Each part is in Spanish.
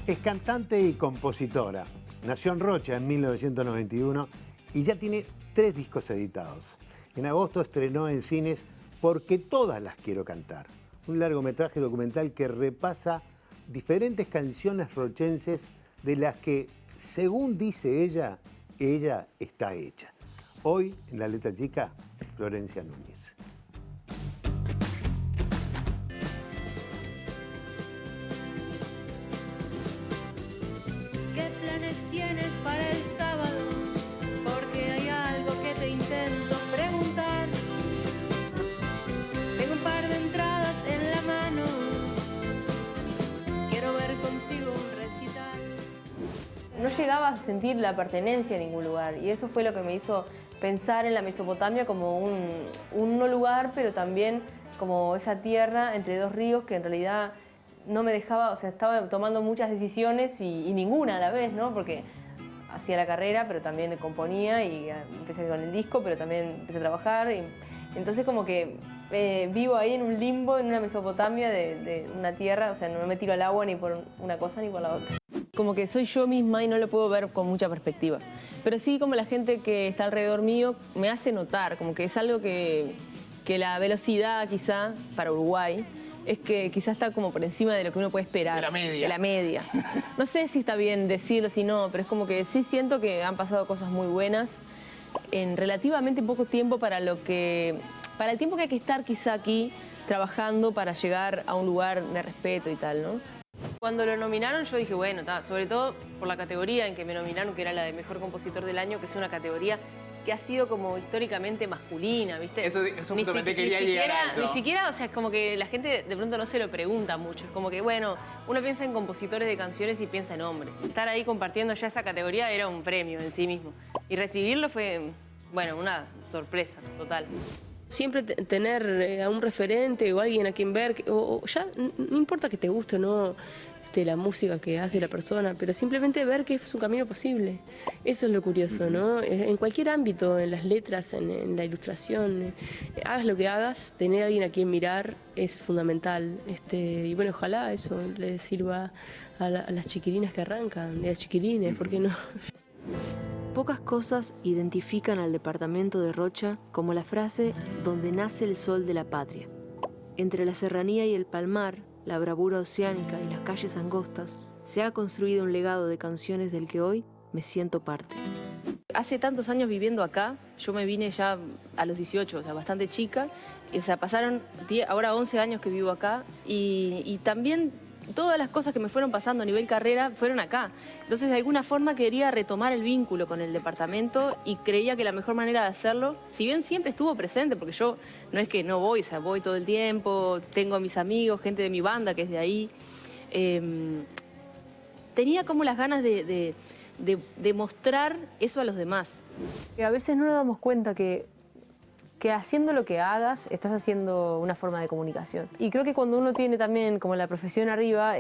Es cantante y compositora. Nació en Rocha en 1991 y ya tiene 3 discos editados. En agosto estrenó en cines Porque todas las quiero cantar, un largometraje documental que repasa diferentes canciones rochenses de las que, según dice ella está hecha. Hoy, en La Letra Chica, Florencia Núñez. ¿Qué planes tienes para el sábado? Porque hay algo que te intento preguntar. Tengo un par de entradas en la mano. Quiero ver contigo un recital. No llegaba a sentir la pertenencia a ningún lugar y eso fue lo que me hizo pensar en la Mesopotamia como un no lugar, pero también como esa tierra entre dos ríos que en realidad no me dejaba, o sea, estaba tomando muchas decisiones y ninguna a la vez, ¿no? Porque hacía la carrera, pero también componía y empecé con el disco, pero también empecé a trabajar. Y entonces como que vivo ahí en un limbo, en una Mesopotamia de una tierra, o sea, no me tiro al agua ni por una cosa ni por la otra. Como que soy yo misma y no lo puedo ver con mucha perspectiva. Pero sí como la gente que está alrededor mío me hace notar, como que es algo que la velocidad quizá para Uruguay es que quizá está como por encima de lo que uno puede esperar. De la media. De la media. No sé si está bien decirlo, si no, pero es como que sí siento que han pasado cosas muy buenas en relativamente poco tiempo para el tiempo que hay que estar quizá aquí trabajando para llegar a un lugar de respeto y tal, ¿no? Cuando lo nominaron yo dije, bueno, sobre todo por la categoría en que me nominaron, que era la de Mejor Compositor del Año, que es una categoría que ha sido como históricamente masculina, ¿viste? Eso justamente quería llegar a eso. Ni siquiera, o sea, es como que la gente de pronto no se lo pregunta mucho. Es como que, bueno, uno piensa en compositores de canciones y piensa en hombres. Estar ahí compartiendo ya esa categoría era un premio en sí mismo. Y recibirlo fue, bueno, una sorpresa total. Siempre tener a un referente o alguien a quien ver, o ya no importa que te guste o no la música que hace la persona, pero simplemente ver que es un camino posible. Eso es lo curioso, ¿no? En cualquier ámbito, en las letras, en la ilustración, hagas lo que hagas, tener a alguien a quien mirar es fundamental. Y bueno, ojalá eso le sirva a las chiquilinas que arrancan, y a los chiquilines, ¿por qué no? Pocas cosas identifican al departamento de Rocha como la frase «donde nace el sol de la patria». Entre la serranía y el palmar, la bravura oceánica y las calles angostas, se ha construido un legado de canciones del que hoy me siento parte. Hace tantos años viviendo acá, yo me vine ya a los 18, o sea, bastante chica, y, o sea, pasaron ahora 11 años que vivo acá, y también todas las cosas que me fueron pasando a nivel carrera fueron acá. Entonces, de alguna forma quería retomar el vínculo con el departamento y creía que la mejor manera de hacerlo, si bien siempre estuvo presente, porque yo no es que no voy, o sea, voy todo el tiempo, tengo a mis amigos, gente de mi banda que es de ahí, tenía como las ganas de mostrar eso a los demás. A veces no nos damos cuenta que haciendo lo que hagas, estás haciendo una forma de comunicación. Y creo que cuando uno tiene también como la profesión arriba,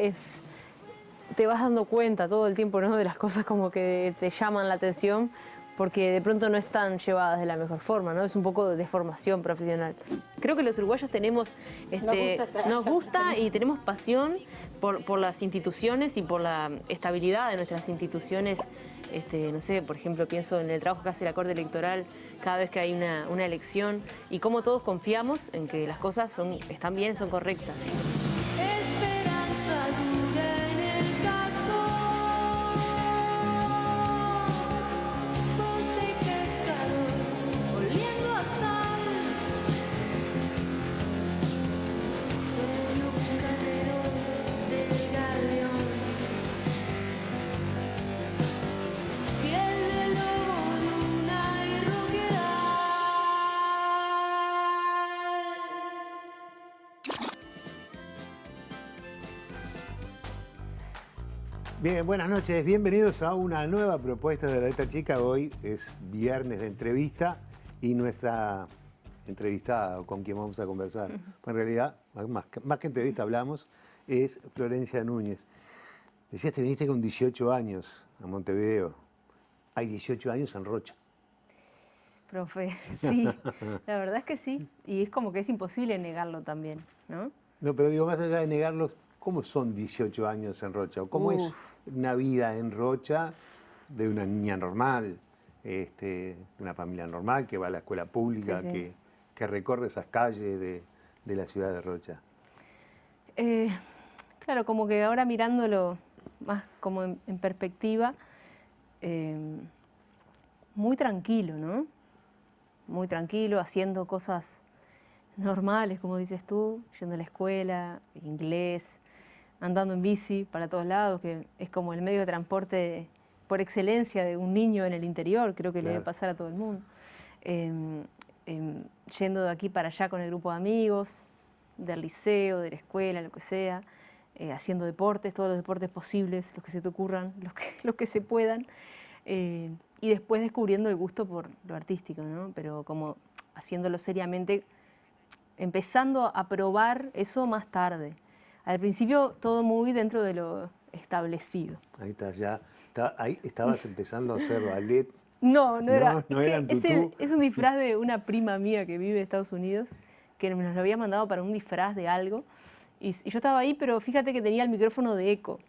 te vas dando cuenta todo el tiempo, ¿no?, de las cosas como que te llaman la atención, porque de pronto no están llevadas de la mejor forma, ¿no? Es un poco de formación profesional. Creo que los uruguayos tenemos, nos gusta y tenemos pasión por las instituciones y por la estabilidad de nuestras instituciones. No sé, por ejemplo, pienso en el trabajo que hace la Corte Electoral cada vez que hay una elección y cómo todos confiamos en que las cosas están bien, son correctas. Esperanza dura en el caso. Bote y pescador, oliendo a sal. Sueño bucanero del galeón. Piel de lobo, luna y roquedal. Bien, buenas noches, bienvenidos a una nueva propuesta de La Letra Chica. Hoy es viernes de entrevista y nuestra entrevistada, o con quien vamos a conversar, en realidad, más que entrevista hablamos, es Florencia Núñez. Decías, te viniste con 18 años a Montevideo. Hay 18 años en Rocha. Profe, sí, la verdad es que sí. Y es como que es imposible negarlo también, ¿no? No, pero digo, más allá de negarlos, ¿Cómo son 18 años en Rocha? ¿Cómo es una vida en Rocha de una niña normal, una familia normal que va a la escuela pública, Sí, sí. que recorre esas calles de la ciudad de Rocha? Claro, como que ahora mirándolo más como en perspectiva, muy tranquilo, ¿no? Muy tranquilo, haciendo cosas normales, como dices tú, yendo a la escuela, inglés, andando en bici para todos lados, que es como el medio de transporte por excelencia de un niño en el interior, creo que le debe Claro. pasar a todo el mundo. Yendo de aquí para allá con el grupo de amigos, del liceo, de la escuela, lo que sea, haciendo deportes, todos los deportes posibles, los que se te ocurran, los que se puedan, y después descubriendo el gusto por lo artístico, ¿no? Pero como haciéndolo seriamente, empezando a probar eso más tarde. Al principio todo muy dentro de lo establecido. Ahí estás ya. Ahí estabas empezando a hacer ballet. No era. No es eran que tutú. es un disfraz de una prima mía que vive en Estados Unidos, que nos lo había mandado para un disfraz de algo. Y yo estaba ahí, pero fíjate que tenía el micrófono de eco.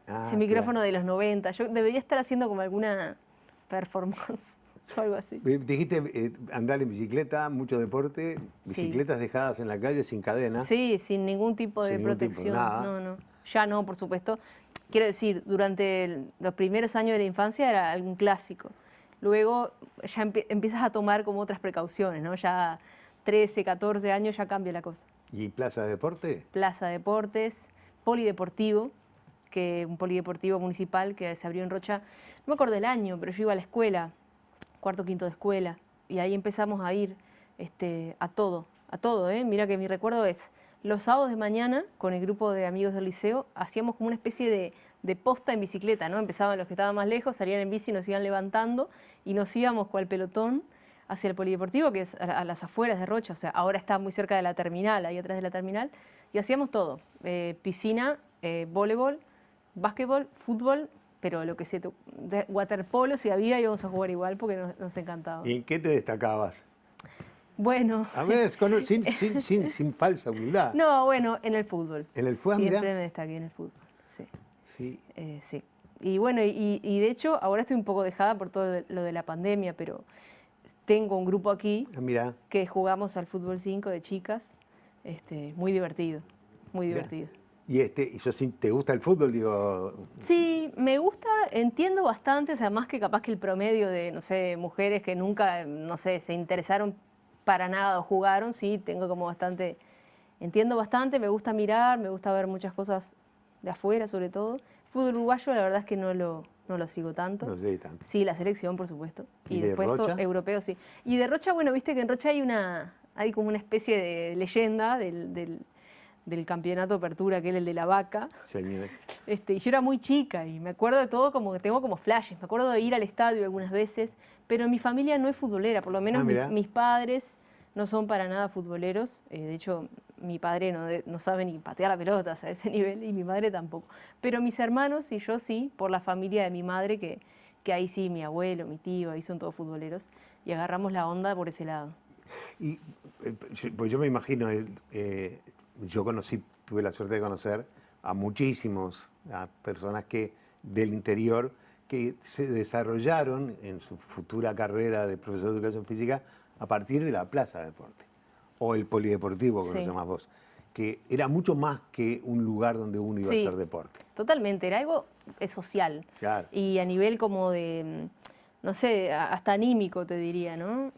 Ah, Ese micrófono claro. de los 90. Yo debería estar haciendo como alguna performance o algo así. Dijiste andar en bicicleta, mucho deporte, Sí. bicicletas dejadas en la calle sin cadena. Sí, sin ningún tipo de Sin ningún tipo, protección. nada. No. Ya no, por supuesto. Quiero decir, durante los primeros años de la infancia era algún clásico. Luego ya empiezas a tomar como otras precauciones, ¿no? Ya 13, 14 años ya cambia la cosa. ¿Y plaza de deporte? Plaza de deportes, polideportivo, un polideportivo municipal que se abrió en Rocha. No me acuerdo del año, pero yo iba a la escuela, cuarto, quinto de escuela, y ahí empezamos a ir a todo, ¿eh? Mira que mi recuerdo es, los sábados de mañana, con el grupo de amigos del liceo, hacíamos como una especie de posta en bicicleta, ¿no? Empezaban los que estaban más lejos, salían en bici, nos iban levantando, y nos íbamos cual pelotón hacia el polideportivo, que es a las afueras de Rocha, o sea, ahora está muy cerca de la terminal, ahí atrás de la terminal, y hacíamos todo, piscina, voleibol, básquetbol, fútbol, pero lo que sea, waterpolo si había íbamos a jugar igual porque nos encantaba. ¿Y en qué te destacabas? Bueno, A ver, sin falsa humildad. no, bueno, en el fútbol. ¿En el fútbol? Siempre Mirá. me destaqué en el fútbol, sí. Sí. Sí. Y bueno, y de hecho ahora estoy un poco dejada por todo lo de la pandemia, pero tengo un grupo aquí Ah, mira. que jugamos al fútbol 5 de chicas, muy divertido, muy Mirá. divertido. ¿Y eso sí, te gusta el fútbol? Digo, Sí, me gusta, entiendo bastante, o sea, más que capaz que el promedio de, no sé, mujeres que nunca, no sé, se interesaron para nada o jugaron, sí, tengo como bastante, entiendo bastante, me gusta mirar, me gusta ver muchas cosas de afuera sobre todo. Fútbol uruguayo la verdad es que no lo sigo tanto. no sé tanto. Sí, la selección, por supuesto. ¿Y Y de después Rocha? europeo, sí. Y de Rocha, bueno, viste que en Rocha hay como una especie de leyenda del campeonato apertura, que era el de la vaca. Señor. Y yo era muy chica y me acuerdo de todo, como que tengo como flashes. Me acuerdo de ir al estadio algunas veces, pero mi familia no es futbolera, por lo menos Ah, mirá. mis padres no son para nada futboleros. De hecho, mi padre no sabe ni patear la pelota, o sea, a ese nivel, y mi madre tampoco. Pero mis hermanos y yo sí, por la familia de mi madre, que ahí sí, mi abuelo, mi tío, ahí son todos futboleros, y agarramos la onda por ese lado. Y pues yo me imagino, yo tuve la suerte de conocer a a personas del interior que se desarrollaron en su futura carrera de profesor de educación física a partir de la plaza de deporte, o el polideportivo, como Sí. lo llamás vos, que era mucho más que un lugar donde uno iba Sí. a hacer deporte. Totalmente, era algo social. Claro. Y a nivel como de, no sé, hasta anímico te diría, ¿no?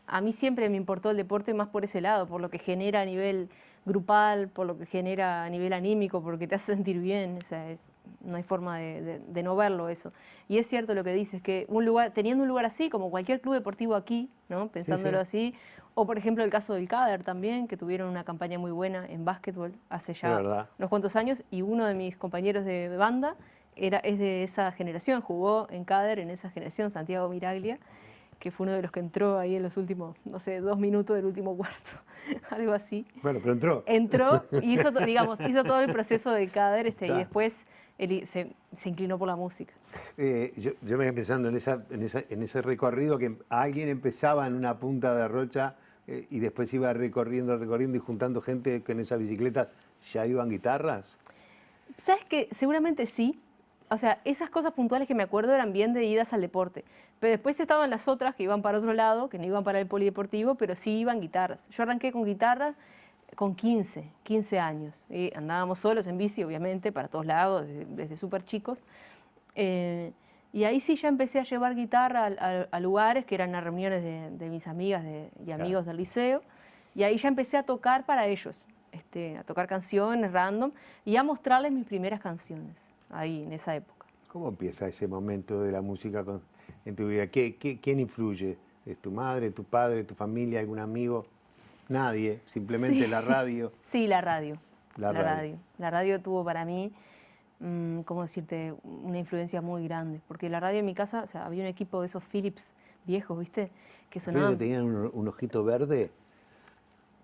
A mí siempre me importó el deporte más por ese lado, por lo que genera a nivel grupal, por lo que genera a nivel anímico, porque te hace sentir bien, o sea, no hay forma de no verlo eso. Y es cierto lo que dices, que teniendo un lugar así, como cualquier club deportivo aquí, ¿no? Pensándolo así, o por ejemplo el caso del CADER también, que tuvieron una campaña muy buena en básquetbol hace Es ya verdad. unos cuantos años, y uno de mis compañeros de banda es de esa generación, jugó en CADER en esa generación, Santiago Miraglia, que fue uno de los que entró ahí en los últimos, no sé, 2 minutos del último cuarto, algo así. Bueno, pero entró. Entró y hizo todo el proceso del CADER y Está. después se inclinó por la música. Yo me quedé pensando en ese recorrido que alguien empezaba en una punta de Rocha y después iba recorriendo y juntando gente que en esa bicicleta ya iban guitarras? ¿Sabes qué? Seguramente sí. O sea, esas cosas puntuales que me acuerdo eran bien de idas al deporte. Pero después estaban las otras que iban para otro lado, que no iban para el polideportivo, pero sí iban guitarras. Yo arranqué con guitarras con 15 años. Y andábamos solos en bici, obviamente, para todos lados, desde súper chicos. Y ahí sí ya empecé a llevar guitarra a lugares que eran a reuniones de mis amigas y amigos del liceo. Y ahí ya empecé a tocar para ellos, a tocar canciones random y a mostrarles mis primeras canciones, ahí en esa época. ¿Cómo empieza ese momento de la música en tu vida? ¿Quién influye? ¿Es tu madre, tu padre, tu familia, algún amigo? Nadie, simplemente Sí. la radio. Sí, la radio. La radio. La radio tuvo para mí, ¿cómo decirte?, una influencia muy grande. Porque la radio en mi casa, o sea, había un equipo de esos Philips viejos, ¿viste? Que ¿Creo sonaban. que tenían un ojito verde?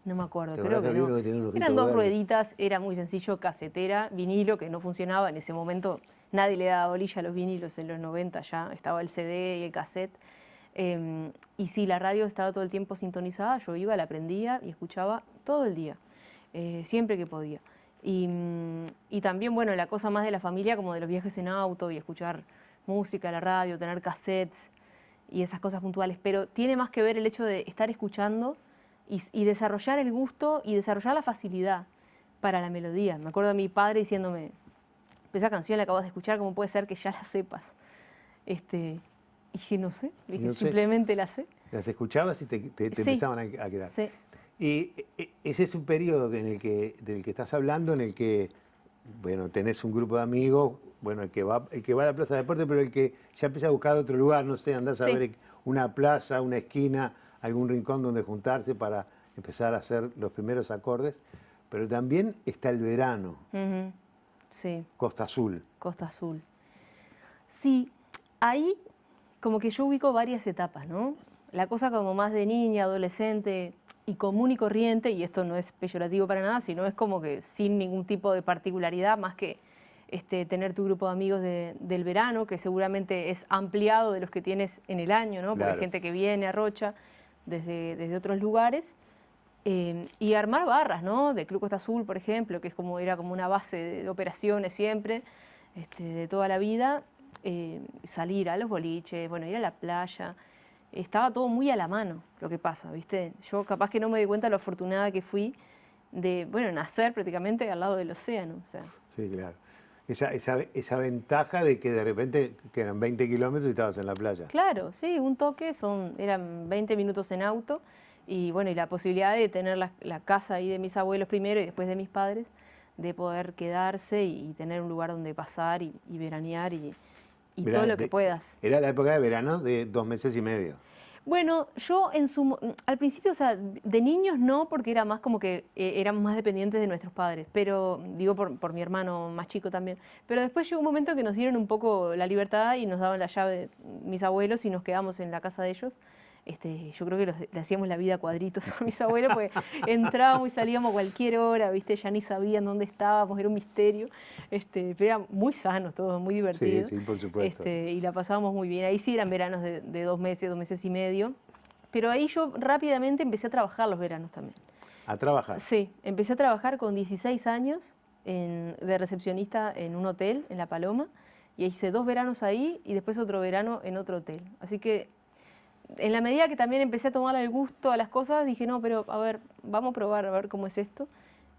No me acuerdo, ¿Te creo acordás que que había no. uno que tenía un ojito Eran dos verde? rueditas, era muy sencillo, casetera, vinilo, que no funcionaba. En ese momento nadie le daba bolilla a los vinilos, en los 90 ya estaba el CD y el cassette. Y sí, la radio estaba todo el tiempo sintonizada, yo iba, la prendía y escuchaba todo el día, siempre que podía. Y también, bueno, la cosa más de la familia, como de los viajes en auto y escuchar música, la radio, tener cassettes y esas cosas puntuales. Pero tiene más que ver el hecho de estar escuchando y desarrollar el gusto y desarrollar la facilidad para la melodía. Me acuerdo de mi padre diciéndome, esa canción la acabas de escuchar, ¿cómo puede ser que ya la sepas? Y dije, no sé, dije, No sé. simplemente la sé. Las escuchabas y te Sí. empezaban a quedar. Sí. Y ese es un periodo del que estás hablando, en el que, bueno, tenés un grupo de amigos, bueno, el que va a la plaza de deporte, pero el que ya empieza a buscar otro lugar, no sé, andás a Sí. ver una plaza, una esquina, algún rincón donde juntarse para empezar a hacer los primeros acordes. Pero también está el verano, Ujú. Sí, Costa Azul. Costa Azul. Sí, ahí como que yo ubico varias etapas, ¿no? La cosa como más de niña, adolescente y común y corriente, y esto no es peyorativo para nada, sino es como que sin ningún tipo de particularidad, más que tener tu grupo de amigos del verano, que seguramente es ampliado de los que tienes en el año, ¿no? Porque Claro. hay gente que viene a Rocha desde otros lugares. Y armar barras, ¿no? De Club Costa Azul, por ejemplo, que era como una base de operaciones siempre, de toda la vida. Salir a los boliches, bueno, ir a la playa. Estaba todo muy a la mano, lo que pasa, ¿viste? Yo capaz que no me di cuenta de lo afortunada que fui de, bueno, nacer prácticamente al lado del océano. O sea, Sí, claro. Esa ventaja de que de repente que eran 20 kilómetros y estabas en la playa. claro, sí, un toque, eran 20 minutos en auto. Y bueno, y la posibilidad de tener la casa ahí de mis abuelos primero y después de mis padres, de poder quedarse y tener un lugar donde pasar y veranear y Mirá, todo lo que puedas. Era la época de verano de 2 meses y medio. Bueno, yo al principio, o sea, de niños no, porque era más como que éramos más dependientes de nuestros padres, pero digo por mi hermano más chico también. Pero después llegó un momento que nos dieron un poco la libertad y nos daban la llave de mis abuelos y nos quedamos en la casa de ellos. Yo creo que le hacíamos la vida a cuadritos a mis abuelos, porque entrábamos y salíamos a cualquier hora, ¿viste? Ya ni sabían dónde estábamos, era un misterio. Pero eran muy sanos todos, muy divertidos. Sí, por supuesto. Y la pasábamos muy bien. Ahí sí eran veranos de 2 meses y medio. Pero ahí yo rápidamente empecé a trabajar los veranos también. A trabajar. Sí, empecé a trabajar con 16 años de recepcionista en un hotel en La Paloma. Y hice 2 veranos ahí y después otro verano en otro hotel. Así que en la medida que también empecé a tomar el gusto a las cosas, dije, no, pero a ver, vamos a probar a ver cómo es esto.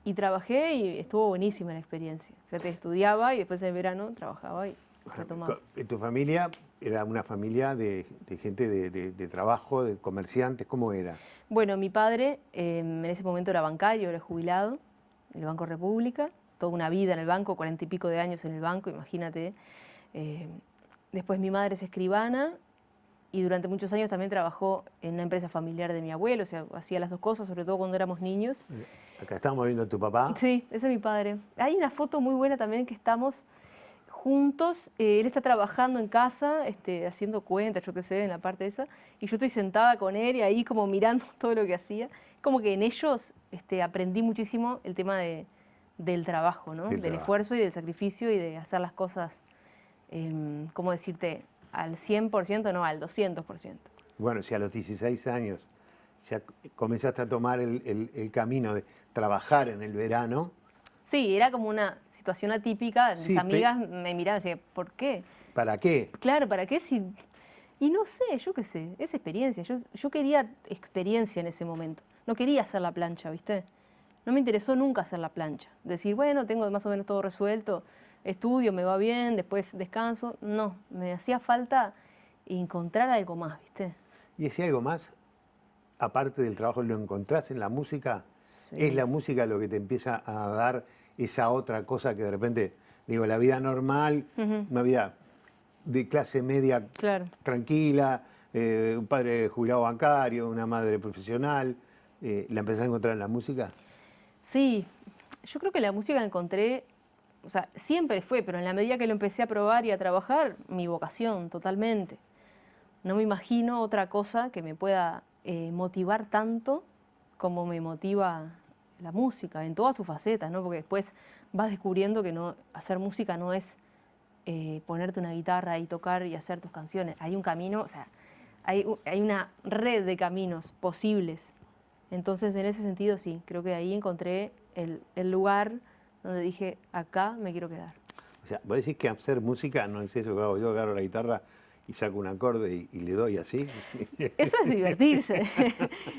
Y trabajé y estuvo buenísima la experiencia. Fíjate, estudiaba y después en verano trabajaba y retomaba. ¿Tu familia era una familia de gente de trabajo, de comerciantes? ¿Cómo era? Bueno, mi padre en ese momento era bancario, era jubilado en el Banco República, toda una vida en el banco, 40 y pico de años en el banco, imagínate. Después mi madre es escribana y durante muchos años también trabajó en una empresa familiar de mi abuelo, o sea, hacía las dos cosas, sobre todo cuando éramos niños. Acá estamos viendo a tu papá. Sí, ese es mi padre. Hay una foto muy buena también que estamos juntos. Él está trabajando en casa, haciendo cuentas, yo qué sé, en la parte esa, y yo estoy sentada con él y ahí como mirando todo lo que hacía. Como que en ellos aprendí muchísimo el tema del trabajo, ¿no? Del esfuerzo y del sacrificio y de hacer las cosas, ¿cómo decirte? Al 100%, no, al 200%. Bueno, si a los 16 años ya comenzaste a tomar el camino de trabajar en el verano, Sí, era como una situación atípica. Sí, Mis amigas me miraban y decían, ¿por qué? ¿Para qué? Claro, ¿para qué si...? Y no sé, yo qué sé, es experiencia. Yo quería experiencia en ese momento. No quería hacer la plancha, ¿viste? No me interesó nunca hacer la plancha. Decir, bueno, tengo más o menos todo resuelto, estudio, me va bien, después descanso. No, me hacía falta encontrar algo más, ¿viste? ¿Y ese algo más, aparte del trabajo, lo encontrás en la música? Sí. ¿Es la música lo que te empieza a dar esa otra cosa que de repente, digo, la vida normal, una vida de clase media Claro. tranquila, un padre jubilado bancario, una madre profesional, ¿la empezás a encontrar en la música? Sí, yo creo que la música la encontré, o sea, siempre fue, pero en la medida que lo empecé a probar y a trabajar, mi vocación totalmente. No me imagino otra cosa que me pueda motivar tanto como me motiva la música, en todas sus facetas, ¿no? Porque después vas descubriendo que no, hacer música no es ponerte una guitarra y tocar y hacer tus canciones. Hay un camino, o sea, hay una red de caminos posibles. Entonces, en ese sentido, sí, creo que ahí encontré el lugar donde dije, acá me quiero quedar. O sea, vos decís que hacer música no es eso que hago yo, agarro la guitarra y saco un acorde y le doy así. Eso es divertirse.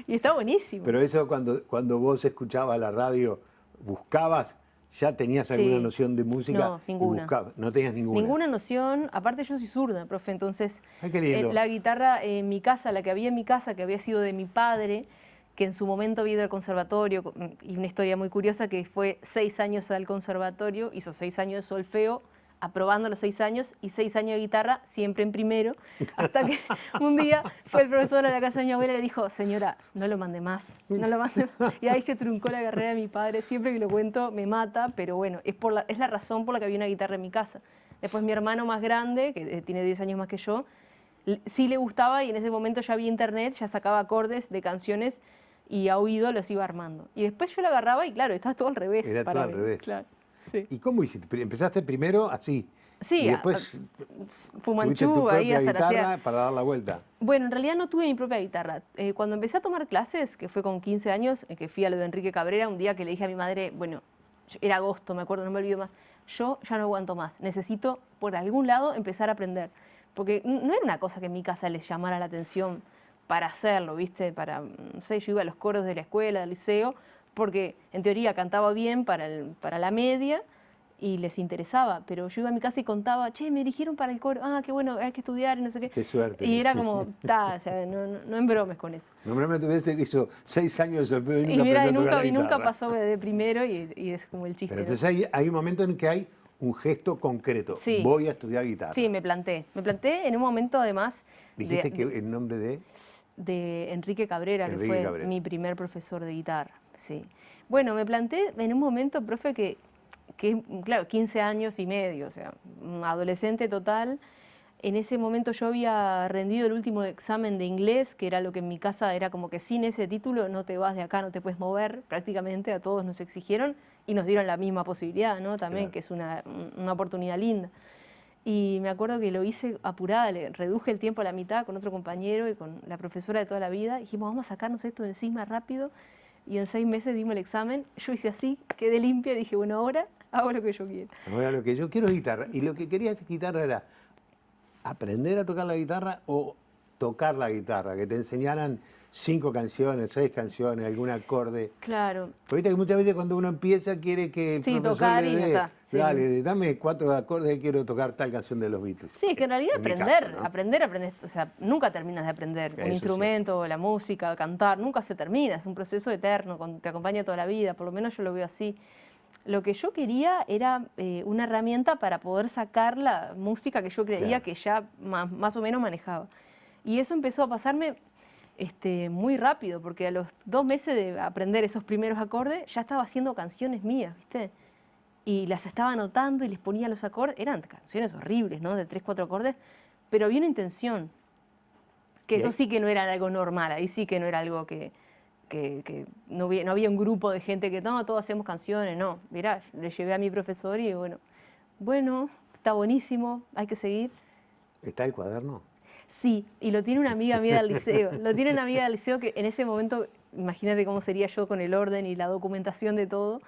Y está buenísimo. Pero eso cuando vos escuchabas la radio, buscabas, ¿ya tenías alguna Sí. noción de música? No, ninguna. Y buscabas. No tenías ninguna. Ninguna noción. Aparte, yo soy zurda, profe, entonces Ay, qué lindo. la guitarra en mi casa, la que había en mi casa, que había sido de mi padre, que en su momento había ido al conservatorio, y una historia muy curiosa, que fue 6 años al conservatorio, hizo 6 años de solfeo, aprobando los 6 años, y 6 años de guitarra, siempre en primero, hasta que un día fue el profesor a la casa de mi abuela y le dijo, señora, no lo mande más, no lo mande más. Y ahí se truncó la carrera de mi padre. Siempre que lo cuento me mata, pero bueno, es la razón por la que había una guitarra en mi casa. Después mi hermano más grande, que tiene 10 años más que yo, sí le gustaba, y en ese momento ya había internet, ya sacaba acordes de canciones y a oído los iba armando. Y después yo lo agarraba y claro, estaba todo al revés. Era para todo al mí. revés. Claro, sí. ¿Y cómo hiciste? ¿Empezaste primero así? Sí, y después tuviste tu Fumanchu, ahí propia a guitarra zarasear. para dar la vuelta. Bueno, en realidad no tuve mi propia guitarra. Cuando empecé a tomar clases, que fue con 15 años, que fui a lo de Enrique Cabrera, un día que le dije a mi madre, bueno, era agosto, me acuerdo, no me olvido más, yo ya no aguanto más, necesito por algún lado empezar a aprender. Porque no era una cosa que en mi casa les llamara la atención para hacerlo, ¿viste? Para, no sé, yo iba a los coros de la escuela, del liceo, porque en teoría cantaba bien para la media y les interesaba, pero yo iba a mi casa y contaba, che, me eligieron para el coro, ah, qué bueno, hay que estudiar y no sé qué. Qué suerte. Y era como, o sea, no embromes con eso. Nombrame tuviste que hizo 6 años de solfeo y Y nunca mira, aprendió a tocar la y nunca guitarra. pasó de primero y es como el chiste. Pero ¿no? entonces hay un momento en que hay un gesto concreto. Sí. Voy a estudiar guitarra. Sí, me planté en un momento además Dijiste que el nombre de Enrique Cabrera, Enrique que fue Cabrera. mi primer profesor de guitarra. Sí. Bueno, me planté en un momento, profe, que claro, 15 años y medio, o sea, un adolescente total. En ese momento yo había rendido el último examen de inglés, que era lo que en mi casa era como que sin ese título no te vas de acá, no te puedes mover, prácticamente a todos nos exigieron y nos dieron la misma posibilidad, ¿no? También, Claro. que es una oportunidad linda. Y me acuerdo que lo hice apurada, le reduje el tiempo a la mitad con otro compañero y con la profesora de toda la vida. Dijimos, vamos a sacarnos esto de encima rápido. Y en 6 meses dimos el examen. Yo hice así, quedé limpia y dije, bueno, ahora hago lo que yo quiero. Ahora lo que yo quiero es guitarra. Y lo que quería hacer guitarra era aprender a tocar la guitarra o tocar la guitarra, que te enseñaran 5 canciones, 6 canciones, algún acorde. Claro. Porque viste que muchas veces cuando uno empieza quiere que el Sí, profesor tocar le y ya dé, está, sí. dale, dame 4 acordes que quiero tocar tal canción de los Beatles. Sí, es que en realidad mi aprender, caso, ¿no? aprender, o sea, nunca terminas de aprender. Eso Un sí. instrumento, la música, cantar, nunca se termina, es un proceso eterno, te acompaña toda la vida, por lo menos yo lo veo así. Lo que yo quería era una herramienta para poder sacar la música que yo creía Claro. que ya más o menos manejaba. Y eso empezó a pasarme muy rápido, porque a los 2 meses de aprender esos primeros acordes ya estaba haciendo canciones mías, ¿viste? Y las estaba anotando y les ponía los acordes. Eran canciones horribles, ¿no? De 3, 4 acordes, pero había una intención. Que ¿Y eso ahí? sí que no era algo normal, ahí sí que no era algo que no había un grupo de gente que, no, todos hacemos canciones, no. Mirá, le llevé a mi profesor y bueno, está buenísimo, hay que seguir. ¿Está el cuaderno? Sí, y lo tiene una amiga mía del liceo. Lo tiene una amiga del liceo que en ese momento, imagínate cómo sería yo con el orden y la documentación de todo.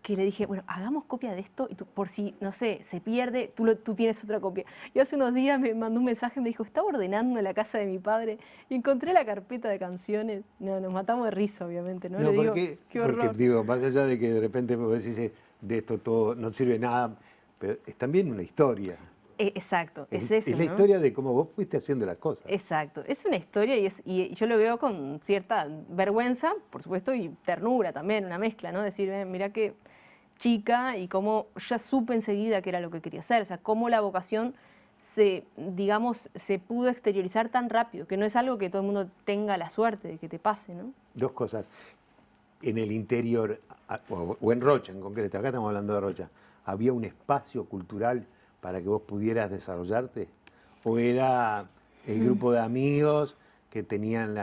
que le dije, bueno, hagamos copia de esto y tú, por si, no sé, se pierde, tú tienes otra copia. Y hace unos días me mandó un mensaje y me dijo, estaba ordenando en la casa de mi padre y encontré la carpeta de canciones. No, nos matamos de risa, obviamente, ¿no? Le digo, qué horror. Porque digo, más allá de que de repente vos decís, de esto todo no sirve nada, pero es también una historia. Exacto, es eso, Es la ¿no? historia de cómo vos fuiste haciendo las cosas. Exacto, es una historia y yo lo veo con cierta vergüenza, por supuesto, y ternura también, una mezcla, ¿no? Decir, mira qué chica y cómo ya supe enseguida qué era lo que quería hacer, o sea, cómo la vocación se pudo exteriorizar tan rápido, que no es algo que todo el mundo tenga la suerte de que te pase, ¿no? Dos cosas. En el interior, o en Rocha en concreto, acá estamos hablando de Rocha, ¿había un espacio cultural para que vos pudieras desarrollarte? ¿O era el grupo de amigos que tenían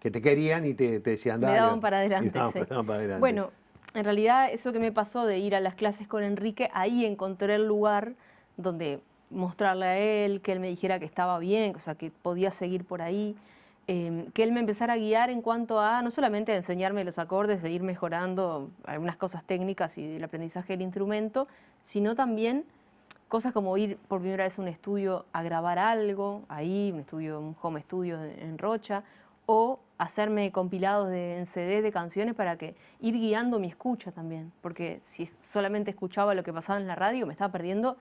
que te querían y te decían, Me dale? daban para adelante, sí. daban para adelante. Bueno, en realidad eso que me pasó de ir a las clases con Enrique, ahí encontré el lugar donde mostrarle a él, que él me dijera que estaba bien, o sea, que podía seguir por ahí, que él me empezara a guiar en cuanto a, no solamente a enseñarme los acordes, de ir mejorando algunas cosas técnicas y del aprendizaje del instrumento, sino también cosas como ir por primera vez a un estudio a grabar algo, ahí, un home studio en Rocha, o hacerme compilados en CD de canciones para ir guiando mi escucha también, porque si solamente escuchaba lo que pasaba en la radio me estaba perdiendo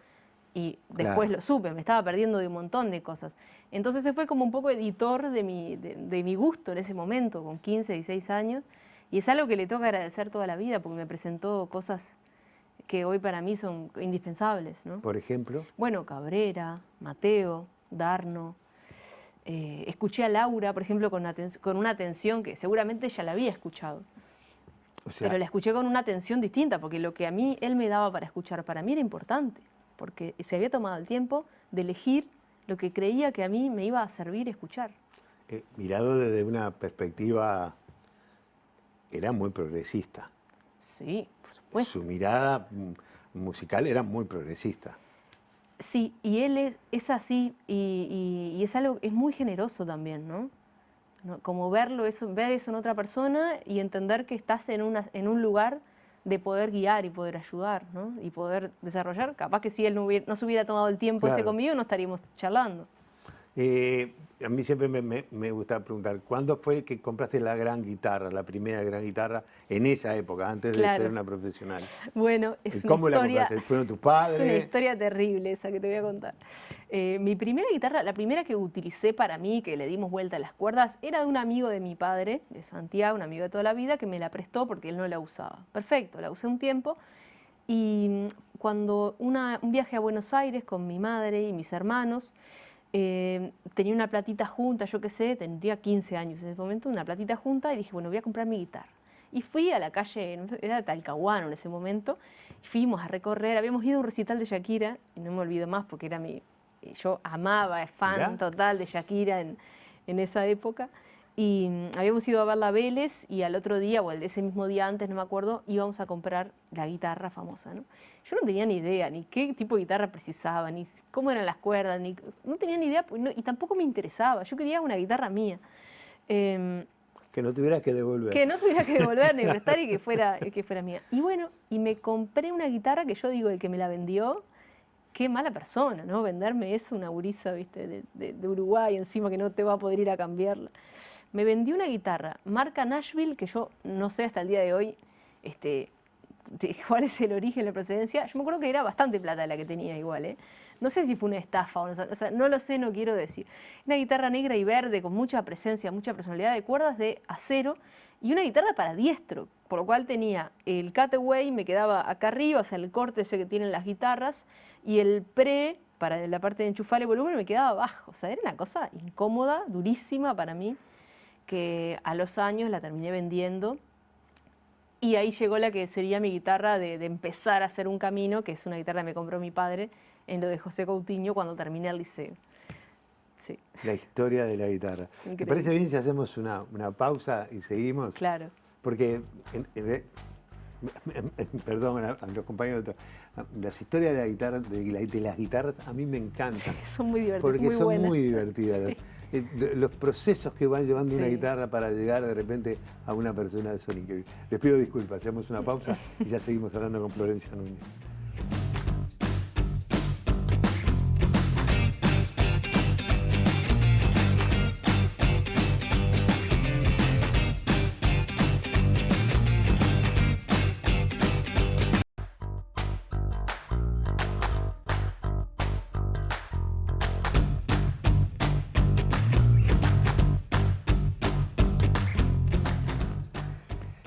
y después Claro. lo supe, me estaba perdiendo de un montón de cosas. Entonces se fue como un poco editor de mi gusto en ese momento, con 15, 16 años, y es algo que le tengo que agradecer toda la vida, porque me presentó cosas que hoy para mí son indispensables, ¿no? Por ejemplo, Bueno, Cabrera, Mateo, Darno. Escuché a Laura, por ejemplo, con una atención que seguramente ya la había escuchado. o sea, Pero la escuché con una atención distinta, porque lo que a mí él me daba para escuchar, para mí era importante, porque se había tomado el tiempo de elegir lo que creía que a mí me iba a servir escuchar. mirado desde una perspectiva, era muy progresista. Sí, por supuesto. Su mirada musical era muy progresista. Sí, y él es así y es algo, es muy generoso también, ¿no? Como ver eso en otra persona y entender que estás en un lugar de poder guiar y poder ayudar, ¿no? Y poder desarrollar. Capaz que si él no se hubiera tomado el tiempo ese Claro. conmigo, no estaríamos charlando. A mí siempre me gusta preguntar, ¿cuándo fue que compraste la gran guitarra, la primera gran guitarra en esa época, antes de Claro. ser una profesional? Bueno, es una ¿Cómo la historia... compraste? ¿Fueron tus Es una padres? historia terrible esa que te voy a contar. Mi primera guitarra, la primera que utilicé para mí, que le dimos vuelta a las cuerdas, era de un amigo de mi padre, de Santiago, un amigo de toda la vida, que me la prestó porque él no la usaba. Perfecto, la usé un tiempo. Y cuando un viaje a Buenos Aires con mi madre y mis hermanos, tenía una platita junta, yo qué sé, tendría 15 años en ese momento, una platita junta, y dije, bueno, voy a comprar mi guitarra. Y fui a la calle, era Talcahuano en ese momento, y fuimos a recorrer, habíamos ido a un recital de Shakira, y no me olvido más porque yo amaba, fan ¿Ya? total de Shakira en esa época, y habíamos ido a ver la Vélez, y al otro día, o ese mismo día antes, no me acuerdo, íbamos a comprar la guitarra famosa, ¿no? Yo no tenía ni idea, ni qué tipo de guitarra precisaba, ni cómo eran las cuerdas, no tenía ni idea, y tampoco me interesaba, yo quería una guitarra mía. Que no tuvieras que devolver. Que no tuviera que devolver ni prestar y que fuera mía. Y bueno, y me compré una guitarra que yo digo, el que me la vendió, qué mala persona, ¿no? Venderme eso, una gurisa, ¿viste? De Uruguay, encima que no te va a poder ir a cambiarla. Me vendió una guitarra, marca Nashville, que yo no sé hasta el día de hoy cuál es el origen, la procedencia. Yo me acuerdo que era bastante plata la que tenía igual, ¿eh? No sé si fue una estafa o sea, no lo sé, no quiero decir. Una guitarra negra y verde con mucha presencia, mucha personalidad, de cuerdas de acero y una guitarra para diestro, por lo cual tenía el cutaway, me quedaba acá arriba, o sea, el corte ese que tienen las guitarras, y el pre, para la parte de enchufar el volumen, me quedaba abajo. O sea, era una cosa incómoda, durísima para mí, que a los años la terminé vendiendo. Y ahí llegó la que sería mi guitarra de empezar a hacer un camino, que es una guitarra que me compró mi padre en lo de José Coutinho cuando terminé el liceo. Sí, La historia de la guitarra. ¿Te Increíble. parece bien si hacemos una pausa y seguimos? claro. Porque, perdón a los compañeros, las historias de la guitarra, de las guitarras a mí me encantan. Son muy divertidas, Porque muy son buenas. muy divertidas. los procesos que van llevando una Sí. guitarra para llegar de repente a una persona son increíbles. Les pido disculpas, hacemos una pausa y ya seguimos hablando con Florencia Núñez.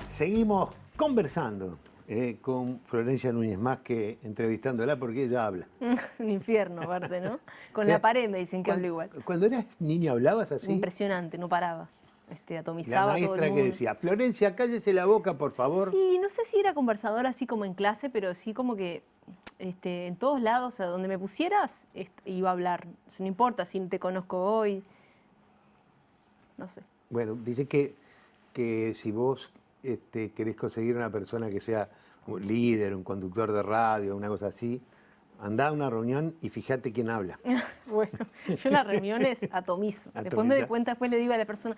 Seguimos conversando con Florencia Núñez, más que entrevistándola porque ella habla. Un infierno, aparte, ¿no? Con la pared me dicen que hablo igual. Cuando eras niña hablabas así. Impresionante, no paraba. La Atomizaba todo el maestra que mundo. decía, Florencia, cállese la boca, por favor. Sí, no sé si era conversadora así como en clase, pero sí como que en todos lados, a donde me pusieras, iba a hablar. O sea, no importa si te conozco hoy. No sé. Bueno, dice que si vos querés conseguir una persona que sea un líder, un conductor de radio, una cosa así, andá a una reunión y fíjate quién habla. Bueno, yo en las reuniones atomizo. Después me doy cuenta, después le digo a la persona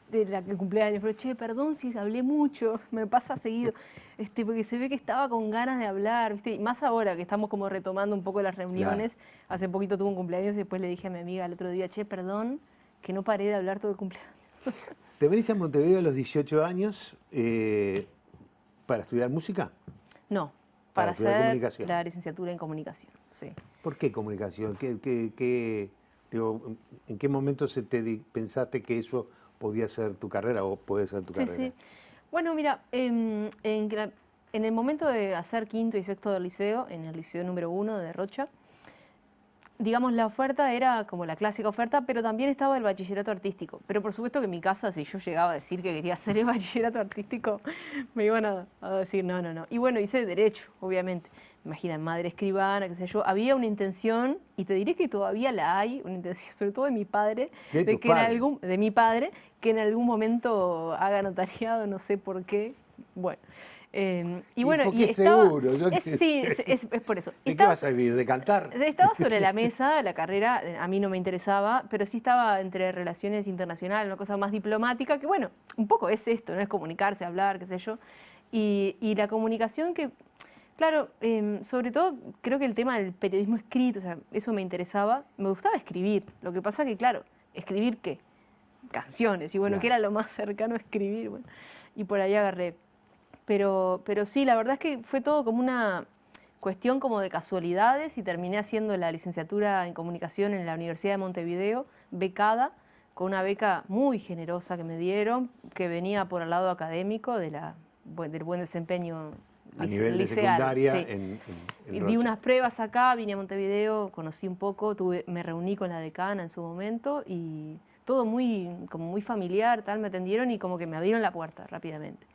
de la que cumpleaños, pero che, perdón si hablé mucho, me pasa seguido, porque se ve que estaba con ganas de hablar, ¿viste? Y más ahora que estamos como retomando un poco las reuniones. Claro. Hace poquito tuve un cumpleaños y después le dije a mi amiga el otro día, che, perdón que no paré de hablar todo el cumpleaños. ¿Te venís a Montevideo a los 18 años para estudiar música? No, para hacer comunicación. La licenciatura en comunicación, sí. ¿Por qué comunicación? Digo, ¿en qué momento pensaste que eso podía ser tu carrera o puede ser tu carrera? Sí. Bueno, mira, en el momento de hacer quinto y sexto del liceo, en el liceo número 1 de Rocha, digamos, la oferta era como la clásica oferta, pero también estaba el bachillerato artístico. Pero por supuesto que en mi casa, si yo llegaba a decir que quería hacer el bachillerato artístico, me iban a decir no. Y bueno, hice derecho, obviamente. Imagina, madre escribana, qué sé yo. Había una intención, y te diré que todavía la hay, una intención, sobre todo de mi padre, de mi padre, que en algún momento haga notariado, no sé por qué. Bueno. Y bueno, y estaba, seguro, sí, es por eso. ¿De qué vas a vivir? ¿De cantar? Estaba sobre la mesa, la carrera a mí no me interesaba, pero sí estaba entre relaciones internacionales, una cosa más diplomática, que bueno, un poco es esto, no es comunicarse, hablar, qué sé yo. Y la comunicación que, claro, sobre todo creo que el tema del periodismo escrito, o sea, eso me interesaba, me gustaba escribir. Lo que pasa que, claro, ¿escribir qué? Canciones, y bueno, claro, que era lo más cercano a escribir, bueno, y por ahí agarré. Pero sí, la verdad es que fue todo como una cuestión como de casualidades y terminé haciendo la licenciatura en comunicación en la Universidad de Montevideo, becada, con una beca muy generosa que me dieron, que venía por el lado académico del buen desempeño a nivel de liceal, secundaria sí. en Di Rocha. unas pruebas acá, vine a Montevideo, conocí un poco, me reuní con la decana en su momento y todo como muy familiar, tal, me atendieron y como que me abrieron la puerta rápidamente.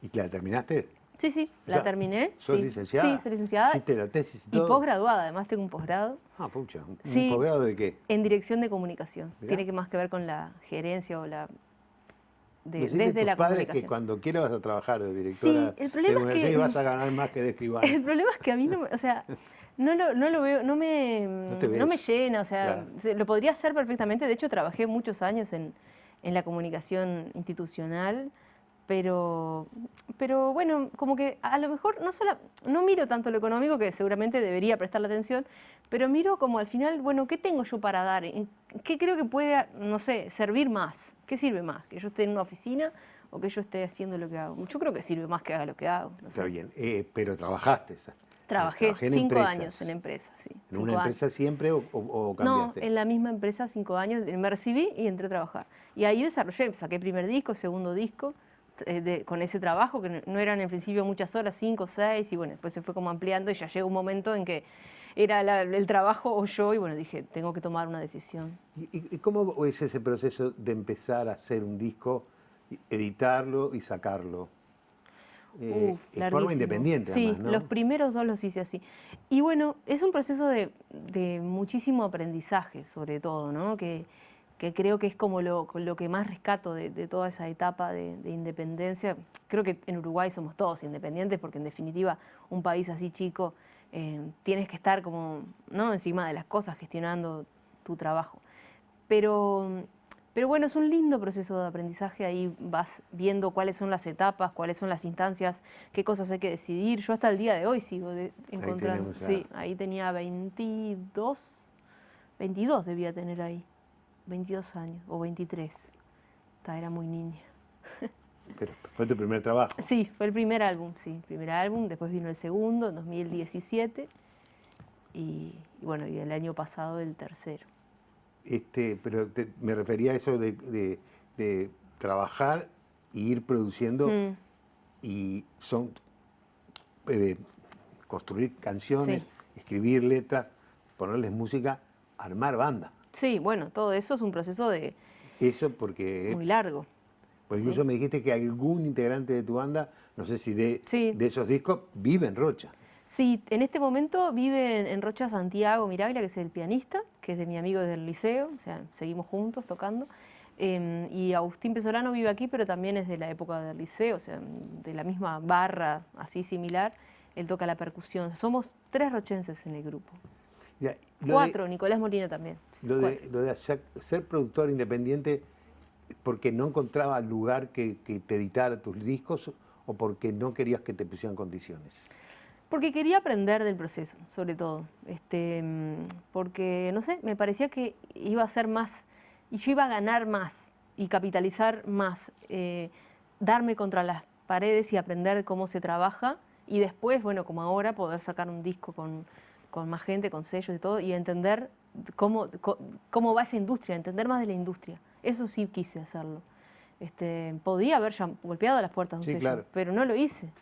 ¿Y la terminaste? Sí, la terminé. ¿Sos sí. licenciada? Sí, soy licenciada. ¿Hiciste la tesis y todo? Y posgraduada, además tengo un posgrado. Ah, pucha. ¿Un Sí, posgrado de qué? En dirección de comunicación. Mirá. Tiene que más que ver con la gerencia o Desde la padres comunicación. que cuando quieras vas a trabajar de directora el problema de es universidad que y vas a ganar más que de escribano. El problema es que a mí no lo veo, no me llena, o sea, Claro. lo podría hacer perfectamente. De hecho, trabajé muchos años en la comunicación institucional, pero bueno, como que a lo mejor no miro tanto lo económico, que seguramente debería prestarle atención, pero miro como al final, bueno, ¿qué tengo yo para dar? ¿Qué creo que puede, no sé, servir más? ¿Qué sirve más? ¿Que yo esté en una oficina o que yo esté haciendo lo que hago? Yo creo que sirve más que haga lo que hago. No sé. Está bien, pero trabajaste. Trabajé en 5 empresas. años en empresas, sí. ¿En una empresa siempre o cambiaste? No, en la misma empresa 5 años. Me recibí y entré a trabajar. Y ahí desarrollé, saqué primer disco, segundo disco, con ese trabajo, que no eran en principio muchas horas, 5, 6, y bueno, después se fue como ampliando y ya llegó un momento en que era el trabajo o yo, y bueno, dije, tengo que tomar una decisión. ¿Y cómo es ese proceso de empezar a hacer un disco, editarlo y sacarlo? En forma independiente, sí, además, ¿no? Los primeros 2 los hice así. Y bueno, es un proceso de muchísimo aprendizaje, sobre todo, ¿no? Que creo que es como lo que más rescato de toda esa etapa de independencia. Creo que en Uruguay somos todos independientes porque en definitiva un país así chico tienes que estar como, ¿no?, encima de las cosas, gestionando tu trabajo. Pero Pero bueno, es un lindo proceso de aprendizaje, ahí vas viendo cuáles son las etapas, cuáles son las instancias, qué cosas hay que decidir. Yo hasta el día de hoy sigo encontrando. Sí, ahí tenía 22 debía tener ahí, 22 años o 23. Era muy niña. Pero fue tu primer trabajo. Sí, fue el primer álbum, después vino el segundo en 2017 y bueno, y el año pasado el tercero. Pero me refería a eso de trabajar e ir produciendo y construir canciones, escribir letras, ponerles música, armar banda. Sí, bueno, todo eso es un proceso Eso porque... muy largo. Pues incluso me dijiste que algún integrante de tu banda, no sé si de esos discos, vive en Rocha. Sí, en este momento vive en Rocha Santiago Miraglia, que es el pianista, que es de mi amigo desde el liceo, o sea, seguimos juntos tocando. Y Agustín Pesolano vive aquí, pero también es de la época del liceo, o sea, de la misma barra, así similar. Él toca la percusión. Somos 3 rochenses en el grupo. Ya, 4, Nicolás Molina también. Lo de ser productor independiente, ¿porque no encontraba lugar que te editara tus discos o porque no querías que te pusieran condiciones? Porque quería aprender del proceso, sobre todo. Porque, no sé, me parecía que iba a ser más, y yo iba a ganar más y capitalizar más, darme contra las paredes y aprender cómo se trabaja y después, bueno, como ahora, poder sacar un disco con más gente, con sellos y todo, y entender cómo va esa industria, entender más de la industria. Eso sí quise hacerlo. Podía haber ya golpeado las puertas de un sello, claro, pero no lo hice.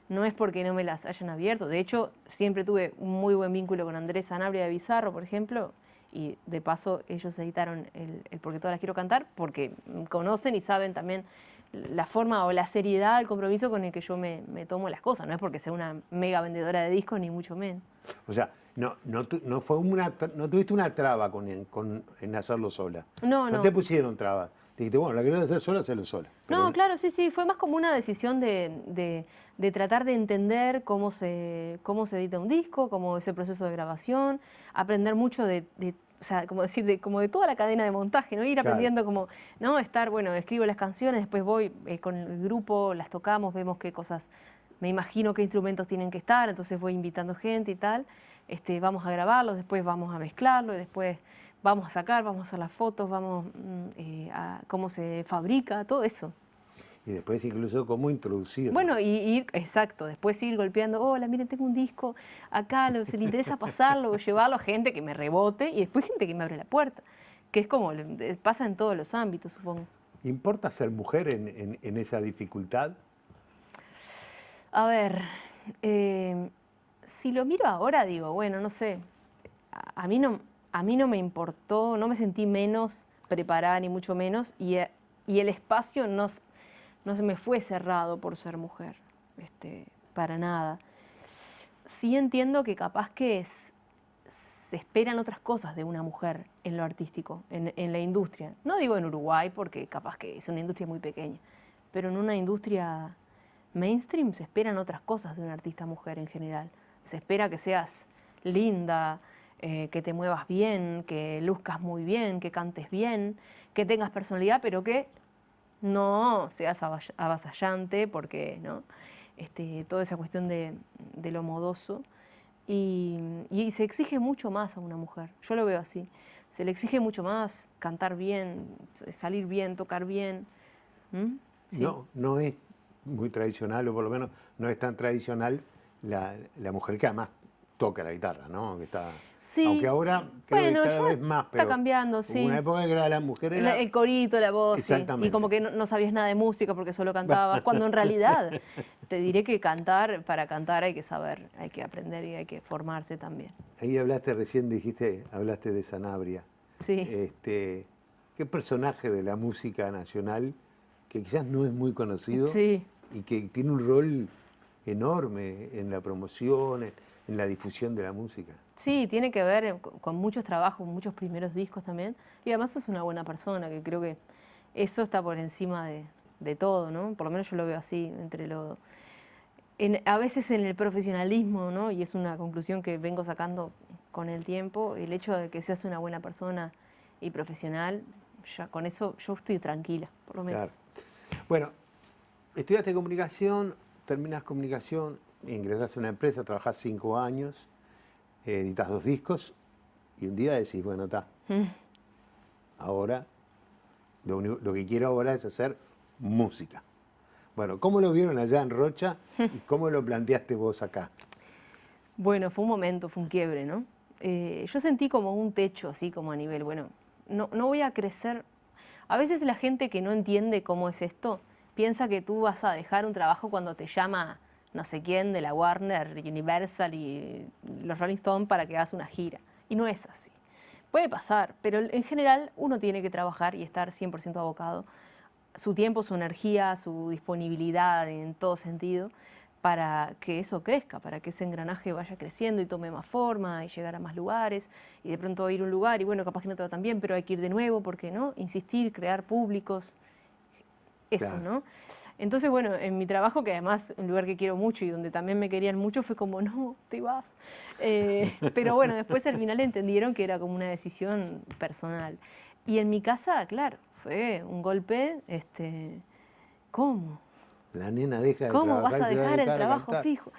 No es porque no me las hayan abierto. De hecho, siempre tuve un muy buen vínculo con Andrés Sanabria de Bizarro, por ejemplo, y de paso ellos editaron el Porque todas las quiero cantar, porque conocen y saben también la forma o la seriedad, el compromiso con el que yo me tomo las cosas. No es porque sea una mega vendedora de discos, ni mucho menos. O sea, no tuviste una traba en hacerlo sola. No te pusieron trabas. Dijiste, bueno, la querés hacer sola, hacerlo sola. No, claro, sí. Fue más como una decisión de tratar de entender cómo se edita un disco, cómo es el proceso de grabación, aprender mucho o sea, como decir, como de toda la cadena de montaje, ¿no? Ir aprendiendo como, ¿no? Escribo las canciones, después voy con el grupo, las tocamos, vemos qué cosas, me imagino qué instrumentos tienen que estar, entonces voy invitando gente y tal, vamos a grabarlos, después vamos a mezclarlo y después vamos a sacar, vamos a hacer las fotos, vamos a cómo se fabrica, todo eso. Y después incluso cómo introducirlo. Bueno, exacto, después ir golpeando, hola, miren, tengo un disco acá, se le interesa pasarlo, llevarlo a gente que me rebote y después gente que me abre la puerta, que es como pasa en todos los ámbitos, supongo. ¿Importa ser mujer en esa dificultad? A ver, si lo miro ahora, digo, bueno, no sé, a mí no me importó, no me sentí menos preparada ni mucho menos y el espacio no se me fue cerrado por ser mujer, para nada. Sí entiendo que capaz que se esperan otras cosas de una mujer en lo artístico, en la industria. No digo en Uruguay porque capaz que es una industria muy pequeña, pero en una industria mainstream se esperan otras cosas de una artista mujer en general. Se espera que seas linda, que te muevas bien, que luzcas muy bien, que cantes bien, que tengas personalidad, pero que no seas avasallante, porque ¿no? Toda esa cuestión de lo modoso. Y se exige mucho más a una mujer, yo lo veo así. Se le exige mucho más cantar bien, salir bien, tocar bien. Sí. No es muy tradicional, o por lo menos no es tan tradicional la mujer que además toca la guitarra, ¿no? Que está, sí. Aunque ahora creo que cada vez más, pero está cambiando, sí. Hubo una época que era la mujer era... El corito, la voz, exactamente. Sí. Y como que no sabías nada de música porque solo cantabas, cuando en realidad te diré que para cantar hay que saber, hay que aprender y hay que formarse también. Ahí hablaste recién, hablaste de Sanabria. Sí. ¿Qué personaje de la música nacional que quizás no es muy conocido sí. y que tiene un rol enorme en la promoción, en la difusión de la música? Sí, tiene que ver con muchos trabajos, muchos primeros discos también. Y además es una buena persona, que creo que eso está por encima de todo, ¿no? Por lo menos yo lo veo así, a veces en el profesionalismo, ¿no? Y es una conclusión que vengo sacando con el tiempo, el hecho de que seas una buena persona y profesional ya con eso yo estoy tranquila, por lo menos. Claro. Bueno, estudiaste comunicación, terminás comunicación, ingresás a una empresa, trabajás 5 años, editas 2 discos y un día decís, bueno, está. Ahora, lo que quiero ahora es hacer música. Bueno, ¿cómo lo vieron allá en Rocha y cómo lo planteaste vos acá? Bueno, fue un momento, fue un quiebre, ¿no? Yo sentí como un techo, así como a nivel, bueno, no voy a crecer. A veces la gente que no entiende cómo es esto, piensa que tú vas a dejar un trabajo cuando te llama no sé quién de la Warner, Universal y los Rolling Stones para que hagas una gira. Y no es así. Puede pasar, pero en general uno tiene que trabajar y estar 100% abocado. Su tiempo, su energía, su disponibilidad en todo sentido, para que eso crezca, para que ese engranaje vaya creciendo y tome más forma y llegar a más lugares y de pronto ir a un lugar y bueno, capaz que no te va tan bien, pero hay que ir de nuevo, ¿por qué no? Insistir, crear públicos, eso, Claro. ¿no? Entonces, bueno, en mi trabajo, que además un lugar que quiero mucho y donde también me querían mucho, fue como, no, te vas. Pero bueno, después al final entendieron que era como una decisión personal. Y en mi casa, claro, fue un golpe, ¿cómo? La nena deja de ¿Cómo trabajar. vas a y se va dejar el dedicar a trabajo cantar. fijo?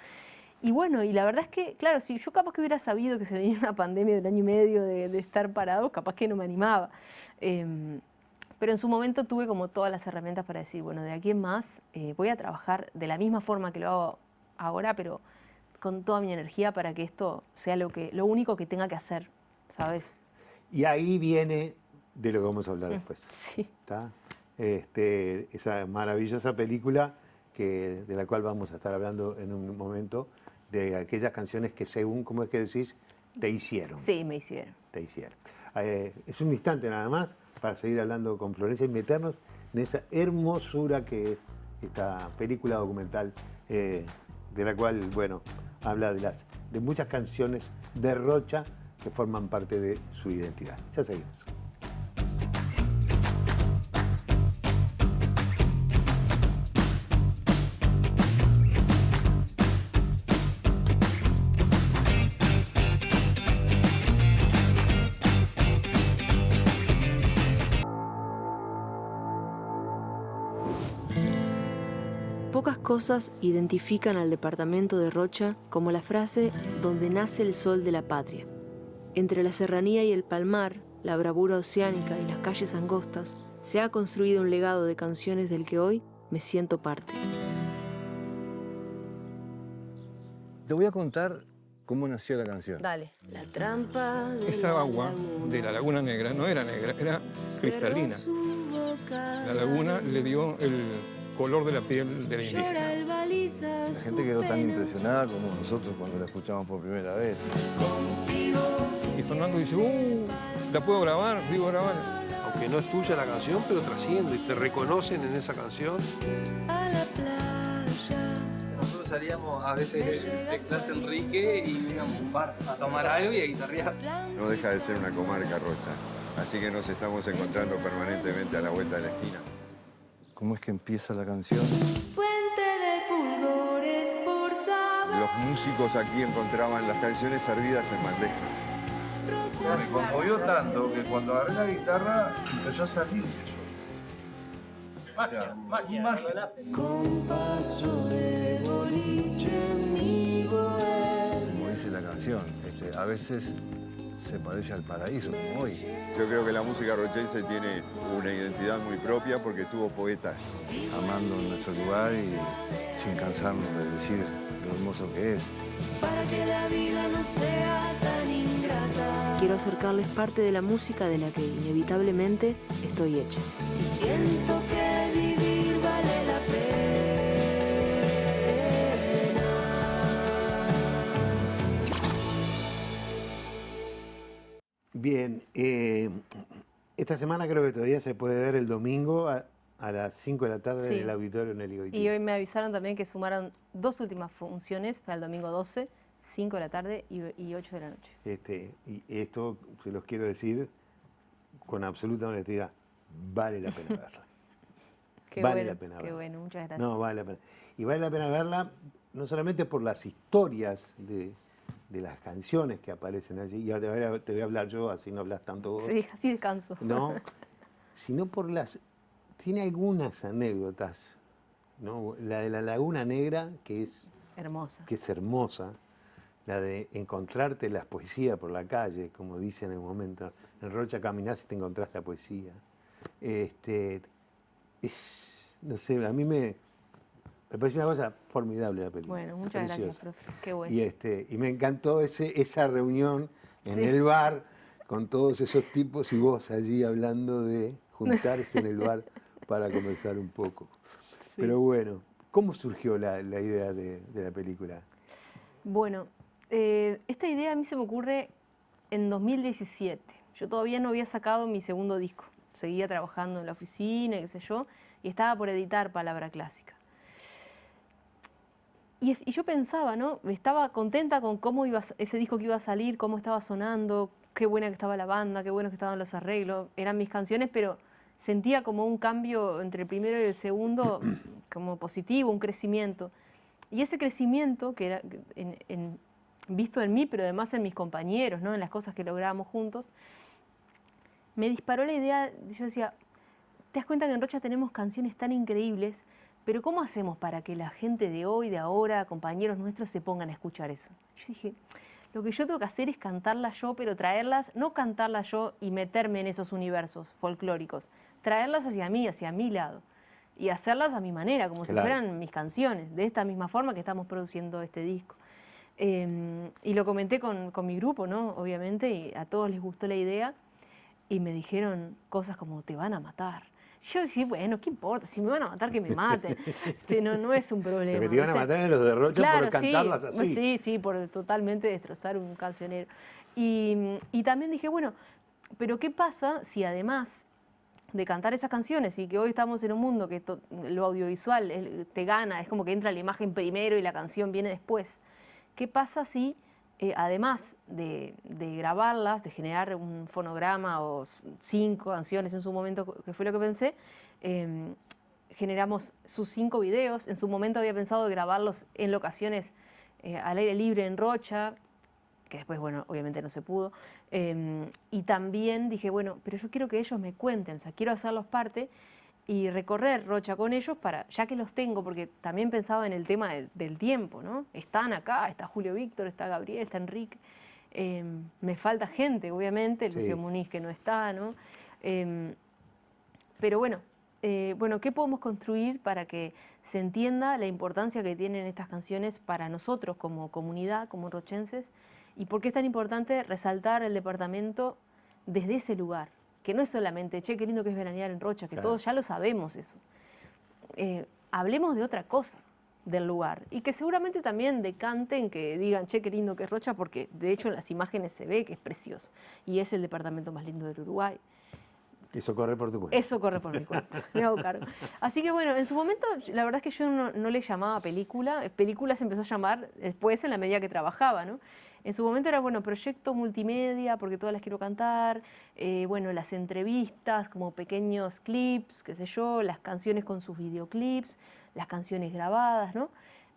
Y bueno, y la verdad es que, claro, si yo capaz que hubiera sabido que se venía una pandemia de 1 año y medio de estar parado, capaz que no me animaba. Pero en su momento tuve como todas las herramientas para decir, bueno, de aquí en más voy a trabajar de la misma forma que lo hago ahora, pero con toda mi energía para que esto sea lo único que tenga que hacer, ¿sabes? Y ahí viene de lo que vamos a hablar después. Sí. ¿Está? Esa maravillosa película de la cual vamos a estar hablando en un momento, de aquellas canciones que según, ¿cómo es que decís? Te hicieron. Sí, me hicieron. Te hicieron. Es un instante nada más para seguir hablando con Florencia y meternos en esa hermosura que es esta película documental, de la cual, bueno, habla de muchas canciones de Rocha que forman parte de su identidad. Ya seguimos. Pocas cosas identifican al departamento de Rocha como la frase donde nace el sol de la patria. Entre la serranía y el palmar, la bravura oceánica y las calles angostas, se ha construido un legado de canciones del que hoy me siento parte. Te voy a contar cómo nació la canción. Dale. La trampa de Esa agua de la Laguna Negra no era negra, era cristalina. La laguna le dio el color de la piel de la indígena. La gente quedó tan impresionada como nosotros cuando la escuchamos por primera vez. Y Fernando dice, ¿la puedo grabar? Digo, grabar. Aunque no es tuya la canción, pero trasciende, te reconocen en esa canción. Nosotros salíamos a veces de clase Enrique y íbamos a un bar a tomar algo y a guitarrear. No deja de ser una comarca Rocha, así que nos estamos encontrando permanentemente a la vuelta de la esquina. ¿Cómo es que empieza la canción? Fuente de fulgores por saber. Los músicos aquí encontraban las canciones servidas en bandeja. Me conmovió tanto que cuando agarré la guitarra empezó a salir eso. Magia. Con paso de boliche en mi bohemia. Como dice la canción, a veces se parece al paraíso, como hoy. Yo creo que la música rochense tiene una identidad muy propia porque tuvo poetas. Amando nuestro lugar y sin cansarnos de decir lo hermoso que es. Para que la vida no sea tan ingrata. Quiero acercarles parte de la música de la que inevitablemente estoy hecha. Y siento que vivir vale la pena. Bien, esta semana creo que todavía se puede ver el domingo a las 5 de la tarde Sí. en el auditorio Nelly Goiti. Y hoy me avisaron también que sumaron 2 últimas funciones para el domingo 12, 5 de la tarde y 8 de la noche. Y esto se los quiero decir con absoluta honestidad, vale la pena verla. Qué Vale bueno, la pena qué verla. bueno, muchas gracias. No, vale la pena. Y vale la pena verla no solamente por las historias de las canciones que aparecen allí, y ahora te voy a hablar yo, así no hablas tanto vos. Sí, así descanso. ¿No? sino por las... Tiene algunas anécdotas, ¿no? La de la Laguna Negra, que es hermosa, la de encontrarte las poesías por la calle, como dicen en el momento. En Rocha caminás y te encontrás la poesía. No sé, a mí me parece una cosa formidable la película. Bueno, muchas gracias, profe. Qué bueno. Y me encantó esa reunión en el bar con todos esos tipos y vos allí hablando de juntarse en el bar para conversar un poco. Sí. Pero bueno, ¿cómo surgió la idea de la película? Bueno, esta idea a mí se me ocurre en 2017. Yo todavía no había sacado mi segundo disco. Seguía trabajando en la oficina, qué sé yo, y estaba por editar Palabra Clásica. Y yo pensaba, ¿no? Estaba contenta con cómo iba ese disco que iba a salir, cómo estaba sonando, qué buena que estaba la banda, qué buenos que estaban los arreglos. Eran mis canciones, pero sentía como un cambio entre el primero y el segundo, como positivo, un crecimiento. Y ese crecimiento, que era visto en mí, pero además en mis compañeros, ¿no? En las cosas que lográbamos juntos, me disparó la idea. Yo decía, ¿te das cuenta que en Rocha tenemos canciones tan increíbles? Pero ¿cómo hacemos para que la gente de hoy, de ahora, compañeros nuestros, se pongan a escuchar eso? Yo dije, lo que yo tengo que hacer es cantarlas yo, pero traerlas, no cantarlas yo y meterme en esos universos folclóricos, traerlas hacia mí, hacia mi lado, y hacerlas a mi manera, como si fueran mis canciones, de esta misma forma que estamos produciendo este disco. Y lo comenté con mi grupo, ¿no? Obviamente, y a todos les gustó la idea, y me dijeron cosas como, te van a matar. Yo decía, bueno, ¿qué importa? Si me van a matar, que me maten. No es un problema. Lo que te iban a matar en los de Rocha por cantarlas así. Sí, por totalmente destrozar un cancionero. Y también dije, bueno, pero ¿qué pasa si además de cantar esas canciones y que hoy estamos en un mundo que lo audiovisual te gana, es como que entra la imagen primero y la canción viene después? ¿Qué pasa si además de grabarlas, de generar un fonograma o 5 canciones en su momento, que fue lo que pensé, generamos sus 5 videos? En su momento había pensado grabarlos en locaciones al aire libre en Rocha, que después, bueno, obviamente no se pudo. Y también dije, bueno, pero yo quiero que ellos me cuenten, o sea, quiero hacerlos parte y recorrer Rocha con ellos, ya que los tengo, porque también pensaba en el tema del tiempo, ¿no? Están acá, está Julio Víctor, está Gabriel, está Enrique. Me falta gente, obviamente, Lucio Muniz que no está, ¿no? Pero bueno, ¿qué podemos construir para que se entienda la importancia que tienen estas canciones para nosotros como comunidad, como rochenses? ¿Y por qué es tan importante resaltar el departamento desde ese lugar? Que no es solamente, che, qué lindo que es veranear en Rocha, que todos ya lo sabemos eso. Hablemos de otra cosa del lugar y que seguramente también decanten, que digan, che, qué lindo que es Rocha, porque de hecho en las imágenes se ve que es precioso y es el departamento más lindo del Uruguay. Eso corre por tu cuenta. Eso corre por mi cuenta, me hago cargo. Así que bueno, en su momento la verdad es que yo no le llamaba película. Película se empezó a llamar después en la medida que trabajaba, ¿no? En su momento era, bueno, proyecto multimedia, porque todas las quiero cantar, bueno, las entrevistas como pequeños clips, qué sé yo, las canciones con sus videoclips, las canciones grabadas, ¿no?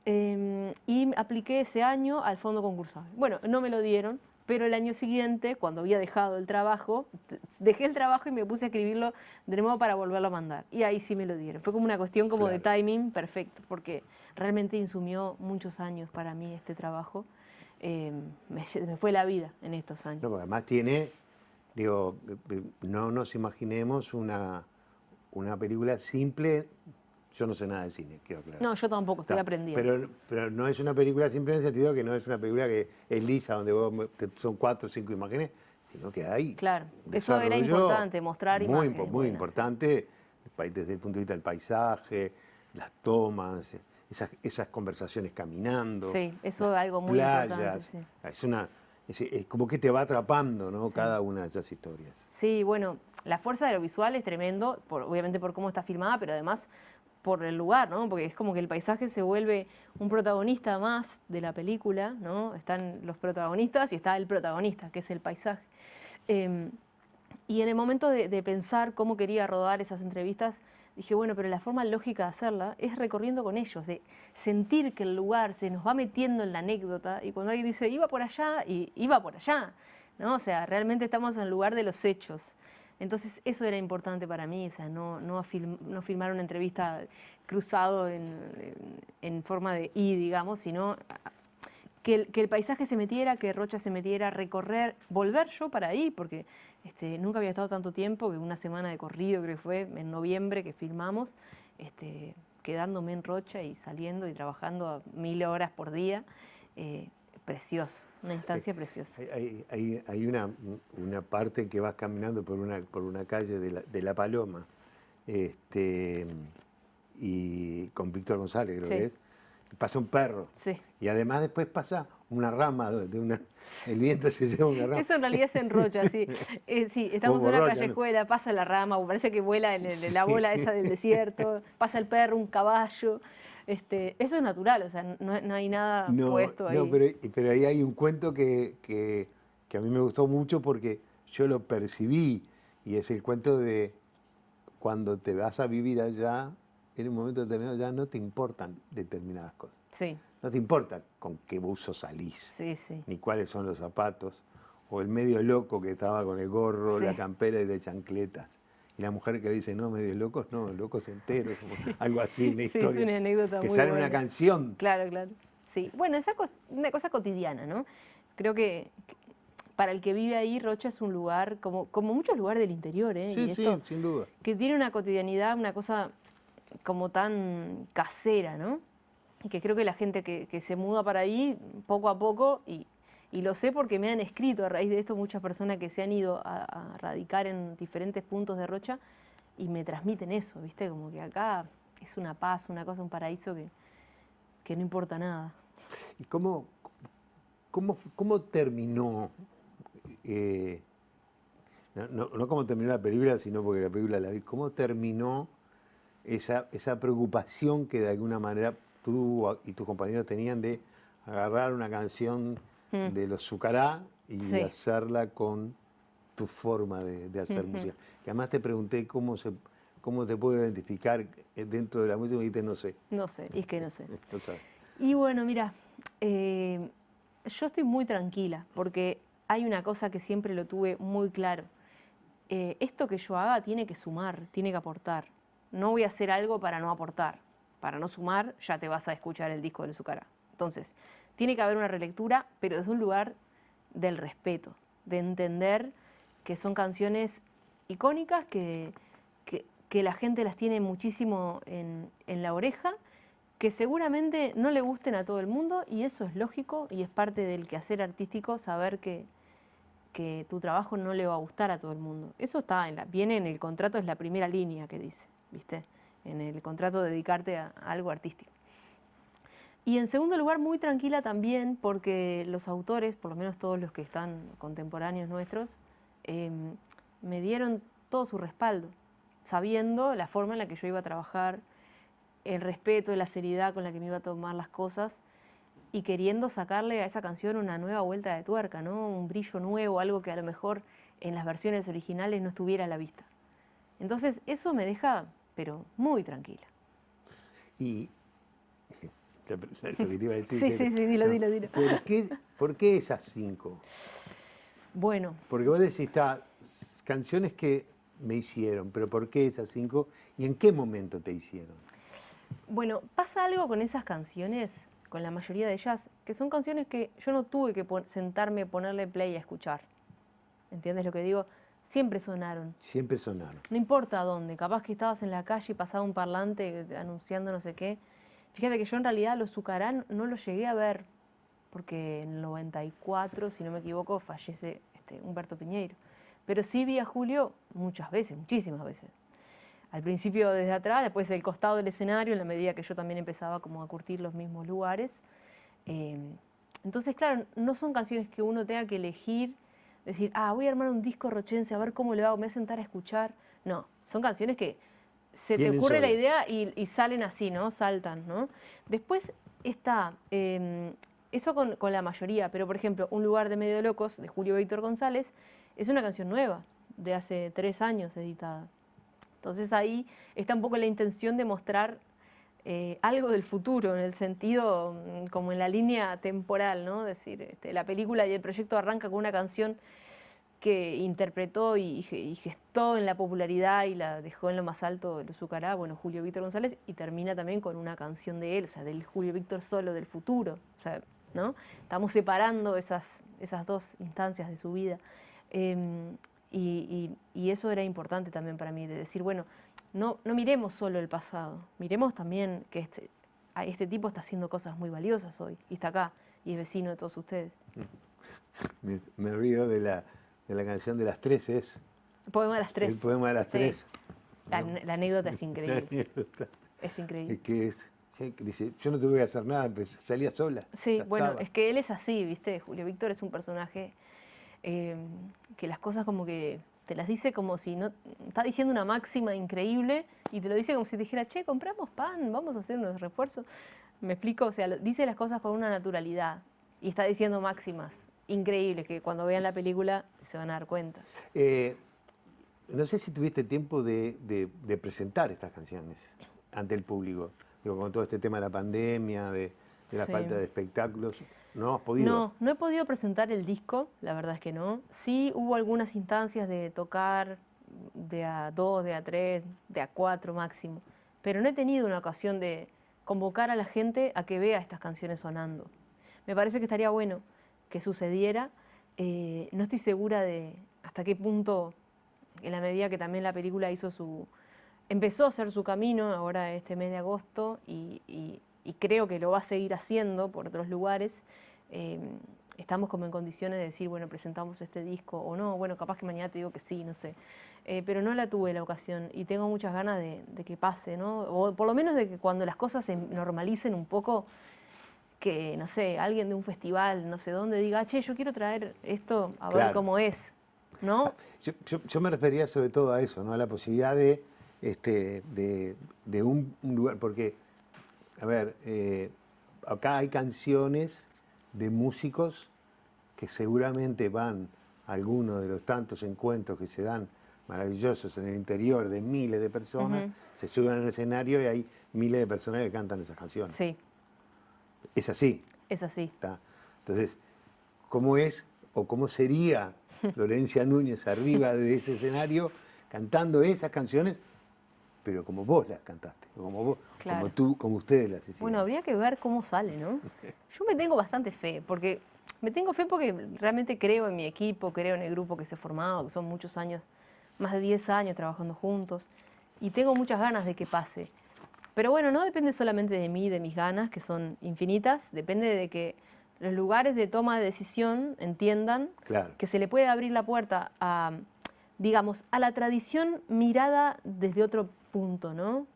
Y apliqué ese año al fondo concursable. Bueno, no me lo dieron, pero el año siguiente, cuando había dejado el trabajo, dejé el trabajo y me puse a escribirlo de nuevo para volverlo a mandar. Y ahí sí me lo dieron. Fue como una cuestión como de timing perfecto, porque realmente insumió muchos años para mí este trabajo. Me fue la vida en estos años. No, porque además tiene, digo, no nos imaginemos una película simple. Yo no sé nada de cine, quiero aclarar. No, yo tampoco, estoy aprendiendo. Pero no es una película simple en el sentido que no es una película que es lisa, donde son 4 o 5 imágenes, sino que hay. Claro, eso era importante, mostrar imágenes. Muy importante, desde el punto de vista del paisaje, las tomas, esas conversaciones caminando. Sí, eso es algo muy importante. Sí. Es como que te va atrapando, ¿no? Sí. Cada una de esas historias. Sí, bueno, la fuerza de lo visual es tremendo, obviamente por cómo está filmada, pero además por el lugar, ¿no? Porque es como que el paisaje se vuelve un protagonista más de la película, ¿no? Están los protagonistas y está el protagonista, que es el paisaje. Y en el momento de pensar cómo quería rodar esas entrevistas, dije, bueno, pero la forma lógica de hacerla es recorriendo con ellos, de sentir que el lugar se nos va metiendo en la anécdota, y cuando alguien dice, iba por allá, y iba por allá, ¿no? O sea, realmente estamos en el lugar de los hechos. Entonces eso era importante para mí, o sea, no filmar una entrevista cruzado en forma de digamos, sino que el paisaje se metiera, que Rocha se metiera, recorrer, volver yo para ahí, porque nunca había estado tanto tiempo, que una semana de corrido creo que fue, en noviembre que filmamos, quedándome en Rocha y saliendo y trabajando a 1000 horas por día. Precioso, una instancia preciosa. Hay una parte que vas caminando por una calle de La Paloma, y con Víctor González, creo que es. Pasa un perro. Sí. Y además después pasa una rama el viento se lleva una rama. Eso en realidad es en Rocha, sí. Sí, estamos en una Rocha, callejuela, ¿no? Pasa la rama, parece que vuela la bola esa del desierto, pasa el perro, un caballo. Eso es natural, o sea, no hay nada puesto ahí. No, pero ahí hay un cuento que a mí me gustó mucho porque yo lo percibí, y es el cuento de cuando te vas a vivir allá, en un momento determinado ya no te importan determinadas cosas. Sí. No te importa con qué buzo salís, sí, sí. ni cuáles son los zapatos, o el medio loco que estaba con el gorro, sí. la campera y de chancletas. Y la mujer que le dice, no, medios locos, no, locos enteros, como algo así, una historia. Sí, es una anécdota que muy sale buena. una canción. Claro, claro. Sí, bueno, una cosa cotidiana, ¿no? Creo que para el que vive ahí, Rocha es un lugar, como muchos lugares del interior, ¿eh? Sí, y esto, sin duda. Que tiene una cotidianidad, una cosa como tan casera, ¿no? Y que creo que la gente que se muda para ahí, poco a poco, y lo sé porque me han escrito a raíz de esto muchas personas que se han ido a radicar en diferentes puntos de Rocha y me transmiten eso, ¿viste? Como que acá es una paz, una cosa, un paraíso que no importa nada. ¿Y cómo terminó? No cómo terminó la película, sino porque la película la vi. ¿Cómo terminó esa preocupación que de alguna manera tú y tus compañeros tenían de agarrar una canción de los Zucará y Sí. hacerla con tu forma de hacer música? Que además te pregunté cómo te puedo identificar dentro de la música y me dijiste no sé. No sé, y es que no sé. No sabes. Y bueno, mira, yo estoy muy tranquila porque hay una cosa que siempre lo tuve muy claro. Esto que yo haga tiene que sumar, tiene que aportar. No voy a hacer algo para no aportar. Para no sumar, ya te vas a escuchar el disco de los Zucará. Entonces, tiene que haber una relectura, pero desde un lugar del respeto, de entender que son canciones icónicas, que la gente las tiene muchísimo en la oreja, que seguramente no le gusten a todo el mundo, y eso es lógico y es parte del quehacer artístico, saber que tu trabajo no le va a gustar a todo el mundo. Eso viene en el contrato, es la primera línea que dice, ¿viste? En el contrato de dedicarte a algo artístico. Y en segundo lugar, muy tranquila también, porque los autores, por lo menos todos los que están contemporáneos nuestros, me dieron todo su respaldo, sabiendo la forma en la que yo iba a trabajar, el respeto, la seriedad con la que me iba a tomar las cosas, y queriendo sacarle a esa canción una nueva vuelta de tuerca, ¿no? Un brillo nuevo, algo que a lo mejor en las versiones originales no estuviera a la vista. Entonces eso me deja, pero muy tranquila. Y lo que te iba a decir. Sí, dilo. ¿Por qué esas 5? Bueno. Porque vos decís, canciones que me hicieron, pero ¿por qué esas 5? ¿Y en qué momento te hicieron? Bueno, pasa algo con esas canciones, con la mayoría de ellas, que son canciones que yo no tuve que sentarme, ponerle play a escuchar. ¿Entiendes lo que digo? Siempre sonaron. Siempre sonaron. No importa dónde, capaz que estabas en la calle y pasaba un parlante anunciando no sé qué. Fíjate que yo en realidad los Zucará no los llegué a ver, porque en el 94, si no me equivoco, fallece Humberto Piñeiro. Pero sí vi a Julio muchas veces, muchísimas veces. Al principio desde atrás, después del costado del escenario, en la medida que yo también empezaba como a curtir los mismos lugares. Entonces, claro, no son canciones que uno tenga que elegir, decir, voy a armar un disco rochense, a ver cómo le hago, me voy a sentar a escuchar. No, son canciones que se te ocurre la idea y salen así, ¿no? Saltan, ¿no? Después está, eso con la mayoría, pero por ejemplo, Un lugar de medio locos, de Julio Víctor González, es una canción nueva, de hace 3 años editada. Entonces ahí está un poco la intención de mostrar algo del futuro, en el sentido, como en la línea temporal, ¿no? Es decir, la película y el proyecto arranca con una canción que interpretó y gestó en la popularidad y la dejó en lo más alto de los Zucará, bueno, Julio Víctor González, y termina también con una canción de él, o sea, del Julio Víctor solo, del futuro, o sea, ¿no? Estamos separando esas dos instancias de su vida. Y eso era importante también para mí, de decir, bueno, no miremos solo el pasado, miremos también que este tipo está haciendo cosas muy valiosas hoy, y está acá, y es vecino de todos ustedes. Me río de la canción de las tres, ¿es? El poema de las tres. El poema de las tres. La anécdota es increíble. La anécdota. Es increíble. Que dice, yo no tuve que hacer nada, pues salía sola. Sí, bueno, estaba. es que él es así, ¿viste? Julio Víctor es un personaje que las cosas como que te las dice como si no... Está diciendo una máxima increíble y te lo dice como si te dijera, che, compramos pan, vamos a hacer unos refuerzos. ¿Me explico? O sea, dice las cosas con una naturalidad y está diciendo máximas increíbles que cuando vean la película se van a dar cuenta. No sé si tuviste tiempo de presentar estas canciones ante el público. Digo, con todo este tema de la pandemia, de la falta de espectáculos. ¿No has podido? No he podido presentar el disco, la verdad es que no. Sí hubo algunas instancias de tocar de a 2, de a 3, de a 4 máximo. Pero no he tenido una ocasión de convocar a la gente a que vea estas canciones sonando. Me parece que estaría bueno que sucediera. No estoy segura de hasta qué punto, en la medida que también la película empezó a hacer su camino ahora este mes de agosto y creo que lo va a seguir haciendo por otros lugares, estamos como en condiciones de decir, bueno, presentamos este disco o no, bueno, capaz que mañana te digo que sí, no sé. Pero no la tuve la ocasión y tengo muchas ganas de que pase, ¿no? O por lo menos de que cuando las cosas se normalicen un poco, que, no sé, alguien de un festival, no sé dónde, diga, che, yo quiero traer esto a ver cómo es, ¿no? Yo me refería sobre todo a eso, ¿no? A la posibilidad de un lugar, porque, a ver, acá hay canciones de músicos que seguramente van a algunos de los tantos encuentros que se dan maravillosos en el interior de miles de personas, se suben al escenario y hay miles de personas que cantan esas canciones. Sí. Es así. Es así. ¿Está? Entonces, ¿cómo es o cómo sería Florencia Núñez arriba de ese escenario cantando esas canciones, pero como vos las cantaste, como vos, claro, como ustedes las hicieron? Bueno, habría que ver cómo sale, ¿no? Yo me tengo bastante fe, porque realmente creo en mi equipo, creo en el grupo que se ha formado, que son muchos años, más de 10 años trabajando juntos, y tengo muchas ganas de que pase. Pero bueno, no depende solamente de mí, de mis ganas, que son infinitas, depende de que los lugares de toma de decisión entiendan que se le puede abrir la puerta a, digamos, a la tradición mirada desde otro punto, ¿no?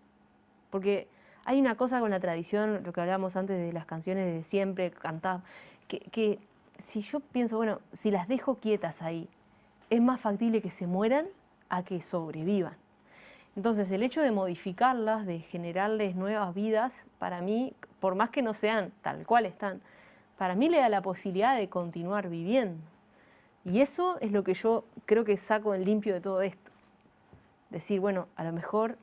Porque hay una cosa con la tradición, lo que hablábamos antes de las canciones de siempre cantadas, que si yo pienso, bueno, si las dejo quietas ahí, es más factible que se mueran a que sobrevivan. Entonces, el hecho de modificarlas, de generarles nuevas vidas, para mí, por más que no sean tal cual están, para mí le da la posibilidad de continuar viviendo. Y eso es lo que yo creo que saco en limpio de todo esto. Decir, bueno, a lo mejor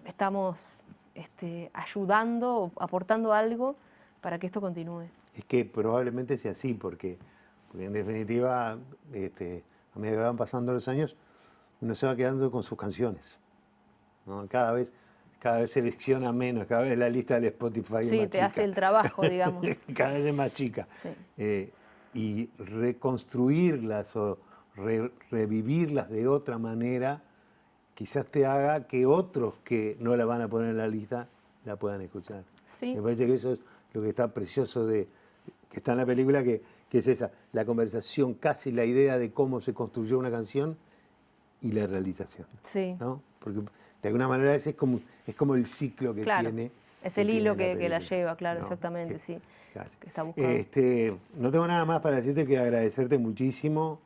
estamos ayudando o aportando algo para que esto continúe. Es que probablemente sea así, porque en definitiva, a medida que van pasando los años, uno se va quedando con sus canciones, ¿no? Cada vez selecciona menos, cada vez la lista del Spotify es más te chica. hace el trabajo, digamos. Cada vez es más chica. Sí. Y reconstruirlas o revivirlas de otra manera, quizás te haga que otros que no la van a poner en la lista la puedan escuchar. Sí. Me parece que eso es lo que está precioso que está en la película, que es esa, la conversación, casi la idea de cómo se construyó una canción y la realización. Sí. ¿No? Porque de alguna manera ese es como el ciclo que tiene. Es el hilo que la lleva, claro, ¿no? exactamente, sí. Claro. Que está buscando. No tengo nada más para decirte que agradecerte muchísimo,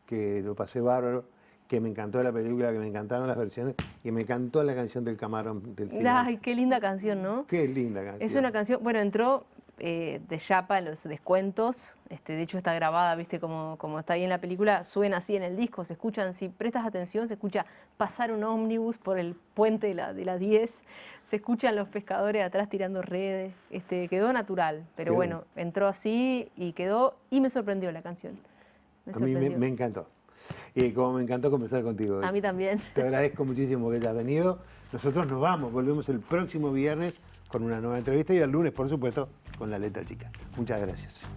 que lo pasé bárbaro, que me encantó la película, que me encantaron las versiones, y me encantó la canción del camarón del final. Ay, qué linda canción, ¿no? Qué linda canción. Es una canción, bueno, entró de chapa en los descuentos, de hecho está grabada, viste, como está ahí en la película, suena así en el disco, se escuchan, si prestas atención, se escucha pasar un ómnibus por el puente de la 10, se escuchan los pescadores atrás tirando redes, quedó natural, pero bueno, entró así y quedó, y me sorprendió la canción. Me A mí sorprendió. me encantó. Y como me encantó conversar contigo hoy. A mí también. Te agradezco muchísimo que hayas venido. Nosotros nos vamos, volvemos el próximo viernes con una nueva entrevista y el lunes, por supuesto, con La Letra Chica. Muchas gracias.